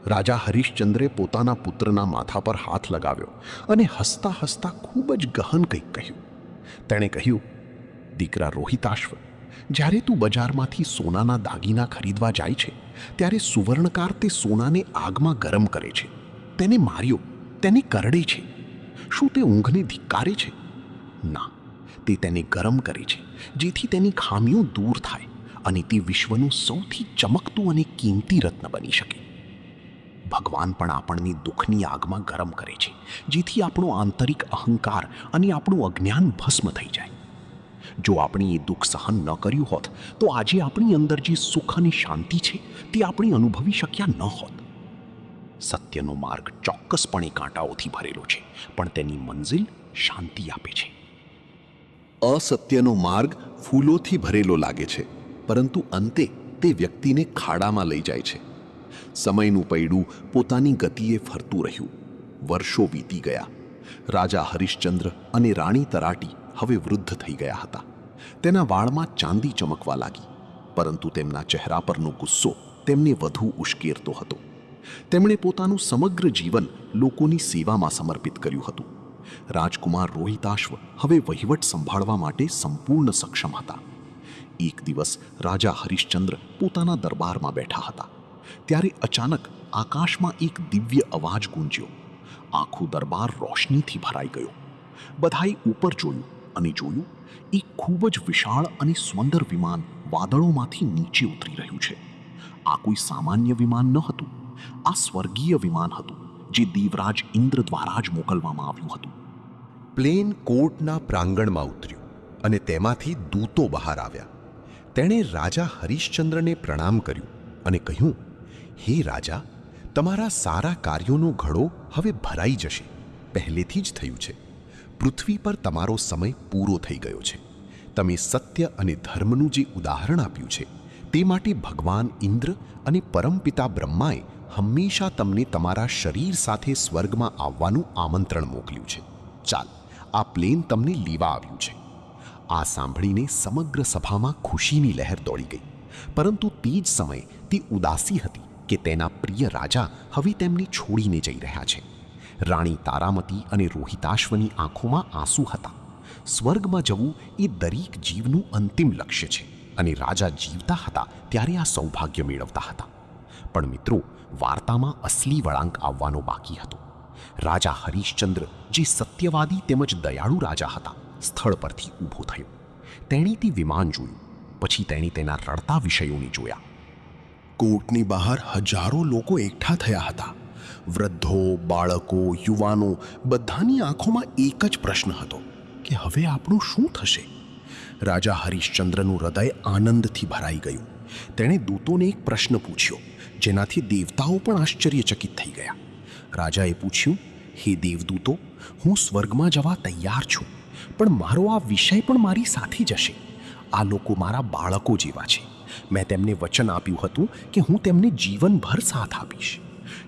રાજા હરિશ્ચંદ્રે પોતાના પુત્રના માથા પર હાથ લગાવ્યો અને હસતા હસતા ખૂબ જ ગહન કંઈક કહ્યું. તેણે કહ્યું, દીકરા રોહિતાશ્વ, જ્યારે તું બજારમાંથી સોનાના દાગીના ખરીદવા જાય છે ત્યારે સુવર્ણકાર તે સોનાને આગમાં ગરમ કરે છે, તેને માર્યો, તેને કરડે છે. શું તે ઊંઘને ધિક્કારે છે? ના, તે તેને ગરમ કરે છે જેથી તેની ખામીઓ દૂર થાય અને તે વિશ્વનું સૌથી ચમકતું અને કિંમતી રત્ન બની શકે. ભગવાન પણ આપણને દુઃખની આગમાં ગરમ કરે છે જેથી આપણો આંતરિક અહંકાર અને આપણું અજ્ઞાન ભસ્મ થઈ જાય. જો આપણે એ દુઃખ સહન ન કર્યું હોત તો આજે આપણી અંદર જે સુખ અને શાંતિ છે તે આપણે અનુભવી શક્યા ન હોત. સત્યનો માર્ગ ચોક્કસપણે કાંટાઓથી ભરેલો છે, પણ તેની મંજિલ શાંતિ આપે છે. અસત્યનો માર્ગ ફૂલોથી ભરેલો લાગે છે, પરંતુ અંતે તે વ્યક્તિને ખાડામાં લઈ જાય છે. સમયનું પૈડું પોતાની ગતિએ ફરતું રહ્યું. વર્ષો વીતી ગયા. રાજા હરિશ્ચંદ્ર અને રાણી તરાટી હવે વૃદ્ધ થઈ ગયા હતા. તેના વાળમાં ચાંદી ચમકવા લાગી, પરંતુ તેમના ચહેરા પરનો ગુસ્સો તેમને વધુ ઉશ્કેરતો હતો. તેમણે પોતાનું સમગ્ર જીવન લોકોની સેવામાં સમર્પિત કર્યું હતું. રાજકુમાર રોહિતાશ્વ હવે વહીવટ સંભાળવા માટે સંપૂર્ણ સક્ષમ હતા. એક દિવસ રાજા હરિશ્ચંદ્ર પોતાના દરબારમાં બેઠા હતા. ત્યારે અચાનક આકાશમાં એક દિવ્ય અવાજ ગુંજ્યો. આખું દરબાર રોશનીથી ભરાઈ ગયો. બધાએ ઉપર જોયું અને જોયું એક ખૂબ જ વિશાળ અને સુંદર વિમાન વાદળોમાંથી નીચે ઉતરી રહ્યું છે. આ કોઈ સામાન્ય વિમાન ન હતું. આ સ્વર્ગીય વિમાન હતું જે દેવરાજ ઇન્દ્ર દ્વારા જ મોકલવામાં આવ્યું હતું. પ્લેન કોર્ટના પ્રાંગણમાં ઉતર્યું અને તેમાંથી દૂતો બહાર આવ્યા. તેણે રાજા હરિશ્ચંદ્રને પ્રણામ કર્યું અને કહ્યું, હે રાજા, તમારા સારા કાર્યોનો ઘડો હવે ભરાઈ જશે. પહેલેથી જ થયું છે. પૃથ્વી પર તમારો સમય પૂરો થઈ ગયો છે. તમે સત્ય અને ધર્મનું જે ઉદાહરણ આપ્યું છે તે માટે ભગવાન ઇન્દ્ર અને પરમપિતા બ્રહ્માએ હંમેશા તમને તમારા શરીર સાથે સ્વર્ગમાં આવવાનું આમંત્રણ મોકલ્યું છે. ચાલ, આ પ્લેન તમને લેવા આવ્યું છે. આ સાંભળીને સમગ્ર સભામાં ખુશીની લહેર દોડી ગઈ, પરંતુ તે જ સમયે તે ઉદાસી હતી કે તેના પ્રિય રાજા હવે તેમને છોડીને જઈ રહ્યા છે. રાણી તારામતી અને રોહિતાશ્વની આંખોમાં આંસુ હતા. સ્વર્ગમાં જવું એ દરેક જીવનું અંતિમ લક્ષ્ય છે અને રાજા જીવતા હતા ત્યારે આ સૌભાગ્ય મેળવતા હતા. પણ મિત્રો, વાર્તામાં અસલી વળાંક આવવાનો બાકી હતો. રાજા હરિશ્ચંદ્ર, જે સત્યવાદી તેમજ દયાળુ રાજા હતા, સ્થળ પરથી ઊભો થયો. તેણે તે વિમાન જોયું. પછી તેણે તેના રડતા વિષયોને જોયા. કોર્ટની બહાર હજારો લોકો એકઠા થયા હતા. વૃદ્ધો, બાળકો, યુવાનો, બધાની આંખોમાં એક જ પ્રશ્ન હતો કે હવે આપણું શું થશે? રાજા હરિશ્ચંદ્રનું હૃદય આનંદથી ભરાઈ ગયું. તેણે દૂતોને એક પ્રશ્ન પૂછ્યો જેનાથી દેવતાઓ પણ આશ્ચર્યચકિત થઈ ગયા. રાજાએ પૂછ્યું, હે દેવદૂતો, હું સ્વર્ગમાં જવા તૈયાર છું, પણ મારો આ વિષય પણ મારી સાથે જશે. આ લોકો મારા બાળકો જેવા છે. મેં તેમને વચન આપ્યું હતું કે હું તેમને જીવનભર સાથ આપીશ.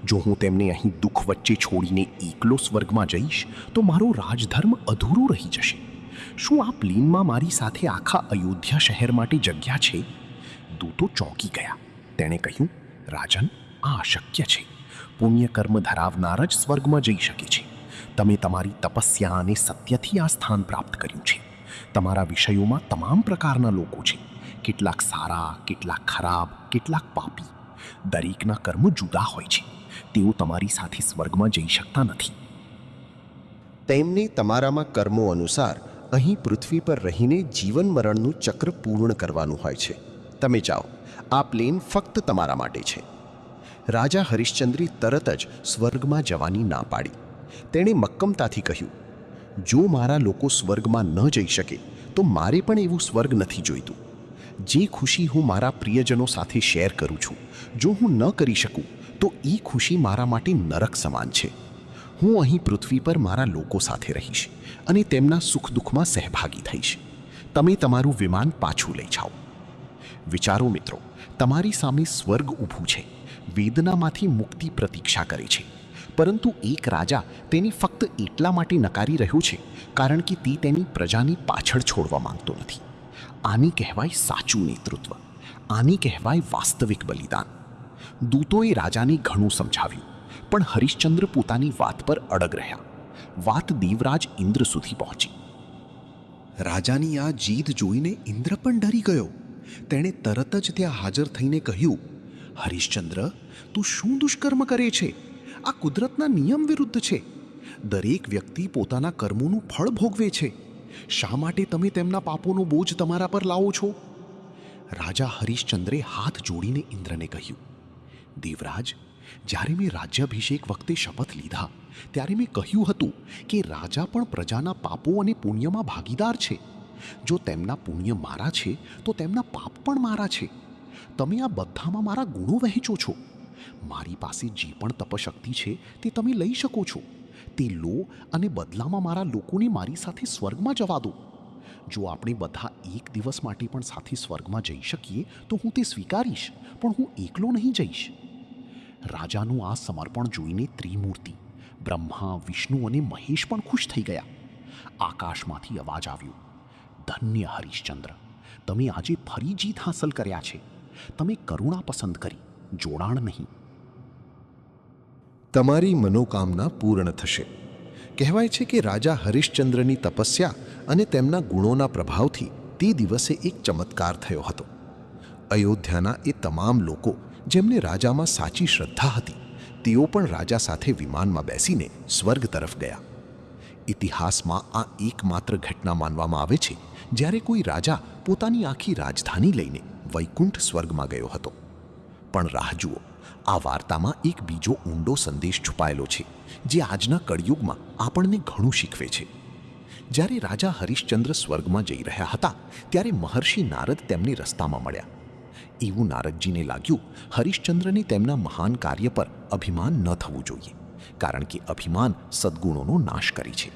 જો હું તેમને અહીં દુઃખ વચ્ચે છોડીને એકલો સ્વર્ગમાં જઈશ તો મારો રાજધર્મ અધૂરો રહી જશે. શું આ પ્લેનમાં મારી સાથે આખા અયોધ્યા શહેર માટે જગ્યા છે? દૂતો ચોંકી ગયા. તેણે કહ્યું, રાજન, આ અશક્ય છે. પુણ્યકર્મ ધરાવનાર જ સ્વર્ગમાં જઈ શકે છે. તમે તમારી તપસ્યા અને સત્યથી આ સ્થાન પ્રાપ્ત કર્યું છે. તમારા વિષયોમાં તમામ પ્રકારના લોકો છે. કેટલાક સારા, કેટલાક ખરાબ, કેટલાક પાપી. દરેકના કર્મ જુદા હોય છે. તેઓ તમારી સાથે સ્વર્ગમાં જઈ શકતા નથી. તેમને તમારામાં કર્મો અનુસાર અહીં પૃથ્વી પર રહીને જીવન મરણનું ચક્ર પૂર્ણ કરવાનું હોય છે. તમે જાઓ, આ પ્લેન ફક્ત તમારા માટે છે. રાજા હરિશ્ચંદ્રે તરત જ સ્વર્ગમાં જવાની ના પાડી. તેણે મક્કમતાથી કહ્યું, જો મારા લોકો સ્વર્ગમાં ન જઈ શકે તો મારે પણ એવું સ્વર્ગ નથી જોઈતું. જે ખુશી હું મારા પ્રિયજનો સાથે શેર કરું છું, જો હું ન કરી શકું તો એ ખુશી મારા માટે નરક સમાન છે. હું અહીં પૃથ્વી પર મારા લોકો સાથે રહીશ અને તેમના સુખ દુઃખમાં સહભાગી થઈશ. તમે તમારું વિમાન પાછું લઈ જાઓ. વિચારો મિત્રો, તમારી સામે સ્વર્ગ ઊભું છે, વેદનામાંથી મુક્તિ પ્રતીક્ષા કરે છે, પરંતુ એક રાજા તેને ફક્ત એટલા માટે નકારી રહ્યો છે કારણ કે તે તેની પ્રજાની પાછળ છોડવા માંગતો નથી. આની કહેવાય સાચું નેતૃત્વ. આની કહેવાય વાસ્તવિક બલિદાન. દૂતોએ રાજાને ઘણું સમજાવ્યું, પણ હરિશ્ચંદ્ર પોતાની વાત પર અડગ રહ્યા. વાત દેવરાજ ઇન્દ્ર સુધી પહોંચી. રાજાની આ જીદ જોઈને ઇન્દ્ર પણ ડરી ગયો. તેણે તરત જ ત્યાં હાજર થઈને કહ્યું, હરિશ્ચંદ્ર, તું શું દુષ્કર્મ કરે છે? આ કુદરતના નિયમ વિરુદ્ધ છે. દરેક વ્યક્તિ પોતાના કર્મોનું ફળ ભોગવે છે. શા માટે તમે તેમના પાપોનો બોજ તમારા પર લાવો છો? રાજા હરિશ્ચંદ્રે હાથ જોડીને ઇન્દ્રને કહ્યું, દેવરાજ, જ્યારે મેં રાજ્યાભિષેક વખતે શપથ લીધા ત્યારે મેં કહ્યું હતું કે રાજા પણ પ્રજાના પાપો અને પુણ્યમાં ભાગીદાર છે. જો તેમના પુણ્ય મારા છે તો તેમના પાપ પણ મારા છે. તમે આ બધામાં મારા ગુણો વહેંચો છો. મારી પાસે જે પણ તપશક્તિ છે તે તમે લઈ શકો છો. તે લો અને બદલામાં મારા લોકોને મારી સાથે સ્વર્ગમાં જવા દો. જો આપણે બધા એક દિવસ માટે પણ સાથે સ્વર્ગમાં જઈ શકીએ તો હું તે સ્વીકારીશ, પણ હું એકલો નહીં જઈશ. રાજાનું આ સમર્પણ જોઈને ત્રિમૂર્તિ બ્રહ્મા, વિષ્ણુ અને મહેશ પણ ખુશ થઈ ગયા. આકાશમાંથી અવાજ આવ્યો, ધન્ય હરિશ્ચંદ્ર, તમે આજે ફરી જીત હાંસલ કર્યા છે. તમે કરુણા પસંદ કરી, જોડાણ નહીં. તમારી મનોકામના પૂર્ણ થશે. કહેવાય છે કે રાજા હરિશ્ચંદ્રની તપસ્યા અને તેમના ગુણોના પ્રભાવથી તે દિવસે એક ચમત્કાર થયો હતો. અયોધ્યાના એ તમામ લોકો જેમને રાજામાં સાચી શ્રદ્ધા હતી, તેઓ પણ રાજા સાથે વિમાનમાં બેસીને સ્વર્ગ તરફ ગયા. ઇતિહાસમાં આ એકમાત્ર ઘટના માનવામાં આવે છે જ્યારે કોઈ રાજા પોતાની આખી રાજધાની લઈને વૈકુંઠ સ્વર્ગમાં ગયો હતો. પણ રાહ જુઓ, આ વાર્તામાં એક બીજો ઊંડો સંદેશ છુપાયેલો છે જે આજના કળિયુગમાં આપણને ઘણું શીખવે છે. જ્યારે રાજા હરિશ્ચંદ્ર સ્વર્ગમાં જઈ રહ્યા હતા ત્યારે મહર્ષિ નારદ તેમને રસ્તામાં મળ્યા. એવું નારદજીને લાગ્યું હરિશ્ચંદ્રને તેમના મહાન કાર્ય પર અભિમાન ન થવું જોઈએ, કારણ કે અભિમાન સદ્ગુણોનો નાશ કરે છે.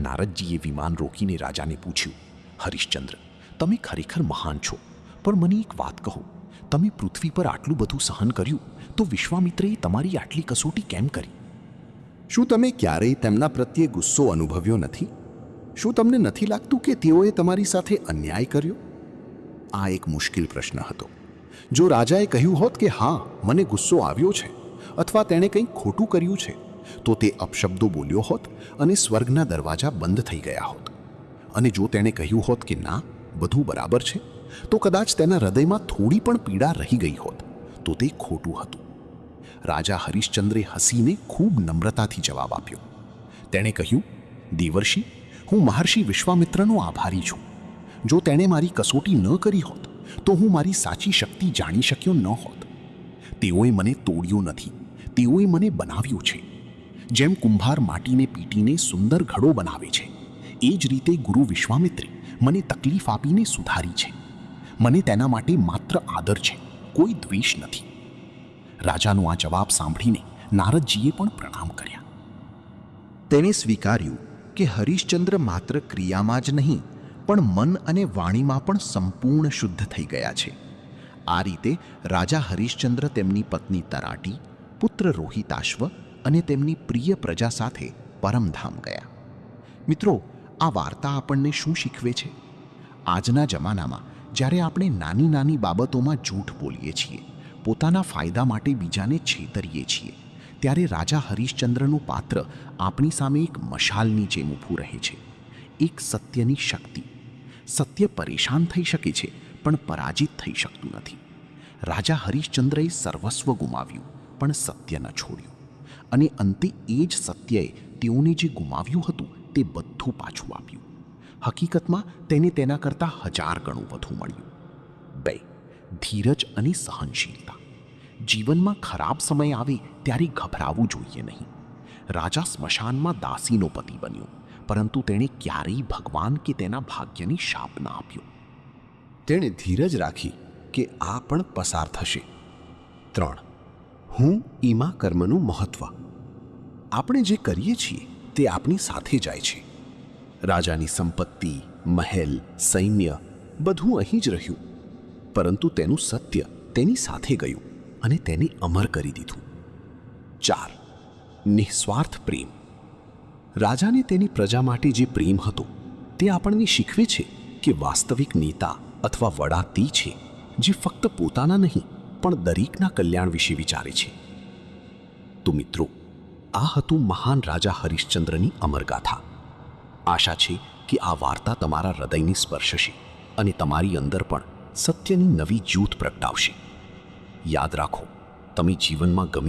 નારદજીએ વિમાન રોકીને રાજાને પૂછ્યું, હરિશ્ચંદ્ર, તમે ખરેખર મહાન છો, પણ મને એક વાત કહો, તમે પૃથ્વી પર આટલું બધું સહન કર્યું તો વિશ્વામિત્રએ તમારી આટલી કસોટી કેમ કરી? શું તમે ક્યારેય તેમના પ્રત્યે ગુસ્સો અનુભવ્યો નથી? શું તમને નથી લાગતું કે તેઓએ તમારી સાથે અન્યાય કર્યો? આ એક મુશ્કેલ પ્રશ્ન હતો. જો રાજાએ કહ્યું હોત કે હા, મને ગુસ્સો આવ્યો છે અથવા તેણે કંઈક ખોટું કર્યું છે, તો તે અપશબ્દો બોલ્યો હોત અને સ્વર્ગના દરવાજા બંધ થઈ ગયા હોત. અને જો તેણે કહ્યું હોત કે ના, બધું બરાબર છે, તો કદાચ તેના હૃદયમાં થોડી પણ પીડા રહી ગઈ હોત. તો તે ખોટું હતું. રાજા હરિશ્ચંદ્રે હસીને ખૂબ નમ્રતાથી જવાબ આપ્યો. તેણે કહ્યું, દેવર્ષિ, હું મહર્ષિ વિશ્વામિત્રનો આભારી છું. જો તેણે મારી કસોટી ન કરી હોત તો હું મારી સાચી શક્તિ જાણી શક્યો ન હોત. તેઓએ મને તોડ્યો નથી, તેઓએ મને બનાવ્યો છે. જેમ કુંભાર માટીને પીટીને સુંદર ઘડો બનાવે છે, એ જ રીતે ગુરુ વિશ્વામિત્રે મને તકલીફ આપીને સુધારી છે. મને તેના માટે માત્ર આદર છે, કોઈ દ્વેષ નથી. રાજાનો આ જવાબ સાંભળીને નારદજીએ પણ પ્રણામ કર્યા. તેણે સ્વીકાર્યું કે હરિશ્ચંદ્ર માત્ર ક્રિયામાં જ નહીં પણ મન અને વાણીમાં પણ સંપૂર્ણ શુદ્ધ થઈ ગયા છે. આ રીતે રાજા હરિશ્ચંદ્ર તેમની પત્ની તરાટી, પુત્ર રોહિતાશ્વ અને તેમની પ્રિય પ્રજા સાથે પરમધામ ગયા. મિત્રો, આ વાર્તા આપણને શું શીખવે છે? આજના જમાનામાં જ્યારે આપણે નાની નાની બાબતોમાં જૂઠ બોલીએ છીએ, પોતાના ફાયદા માટે બીજાને છેતરીએ છીએ, ત્યારે રાજા હરિશ્ચંદ્રનું પાત્ર આપણી સામે એક મશાલની જેમ ઊભું રહે છે. એક સત્યની શક્તિ. સત્ય પરેશાન થઈ શકે છે પણ પરાજિત થઈ શકતું નથી. રાજા હરિશ્ચંદ્રએ સર્વસ્વ ગુમાવ્યું, પણ સત્ય ન છોડ્યું. અને અંતે એ જ સત્યએ તેઓને જે ગુમાવ્યું હતું તે બધું પાછું આપ્યું. હકીકતમાં તેને તેના કરતાં 1000 ગણું વધુ મળ્યું. 2. ધીરજ અને સહનશીલતા. જીવનમાં ખરાબ સમય આવે ત્યારે ગભરાવું જોઈએ નહીં. રાજા સ્મશાનમાં દાસીનો પતિ બન્યો, પરંતુ તેણે ક્યારેય ભગવાન કે તેના ભાગ્યની શાપ ના આપ્યો. તેણે ધીરજ રાખી કે આ પણ પસાર થશે. 3. હું ઈમા કર્મનું મહત્વ. આપણે જે કરીએ છીએ તે આપણી સાથે જાય છે. રાજાની સંપત્તિ, મહેલ, સૈન્ય બધું અહીં જ રહ્યું, પરંતુ તેનું સત્ય તેની સાથે ગયું અને તેને અમર કરી દીધું. 4. નિસ્વાર્થ પ્રેમ. રાજાને તેની પ્રજા માટે જે પ્રેમ હતો તે આપણને શીખવે છે કે વાસ્તવિક નેતા અથવા વડા તે છે જે ફક્ત પોતાના નહીં પણ દરેકના કલ્યાણ વિશે વિચારે છે. તો મિત્રો, આ હતું મહાન રાજા હરિશ્ચંદ્રની અમરગાથા. આશા છે કે આ વાર્તા તમારા હૃદયને સ્પર્શશે અને તમારી અંદર પણ સત્યની નવી જ્યોત પ્રગટાવશે. યાદ રાખો, તમે જીવનમાં ગમે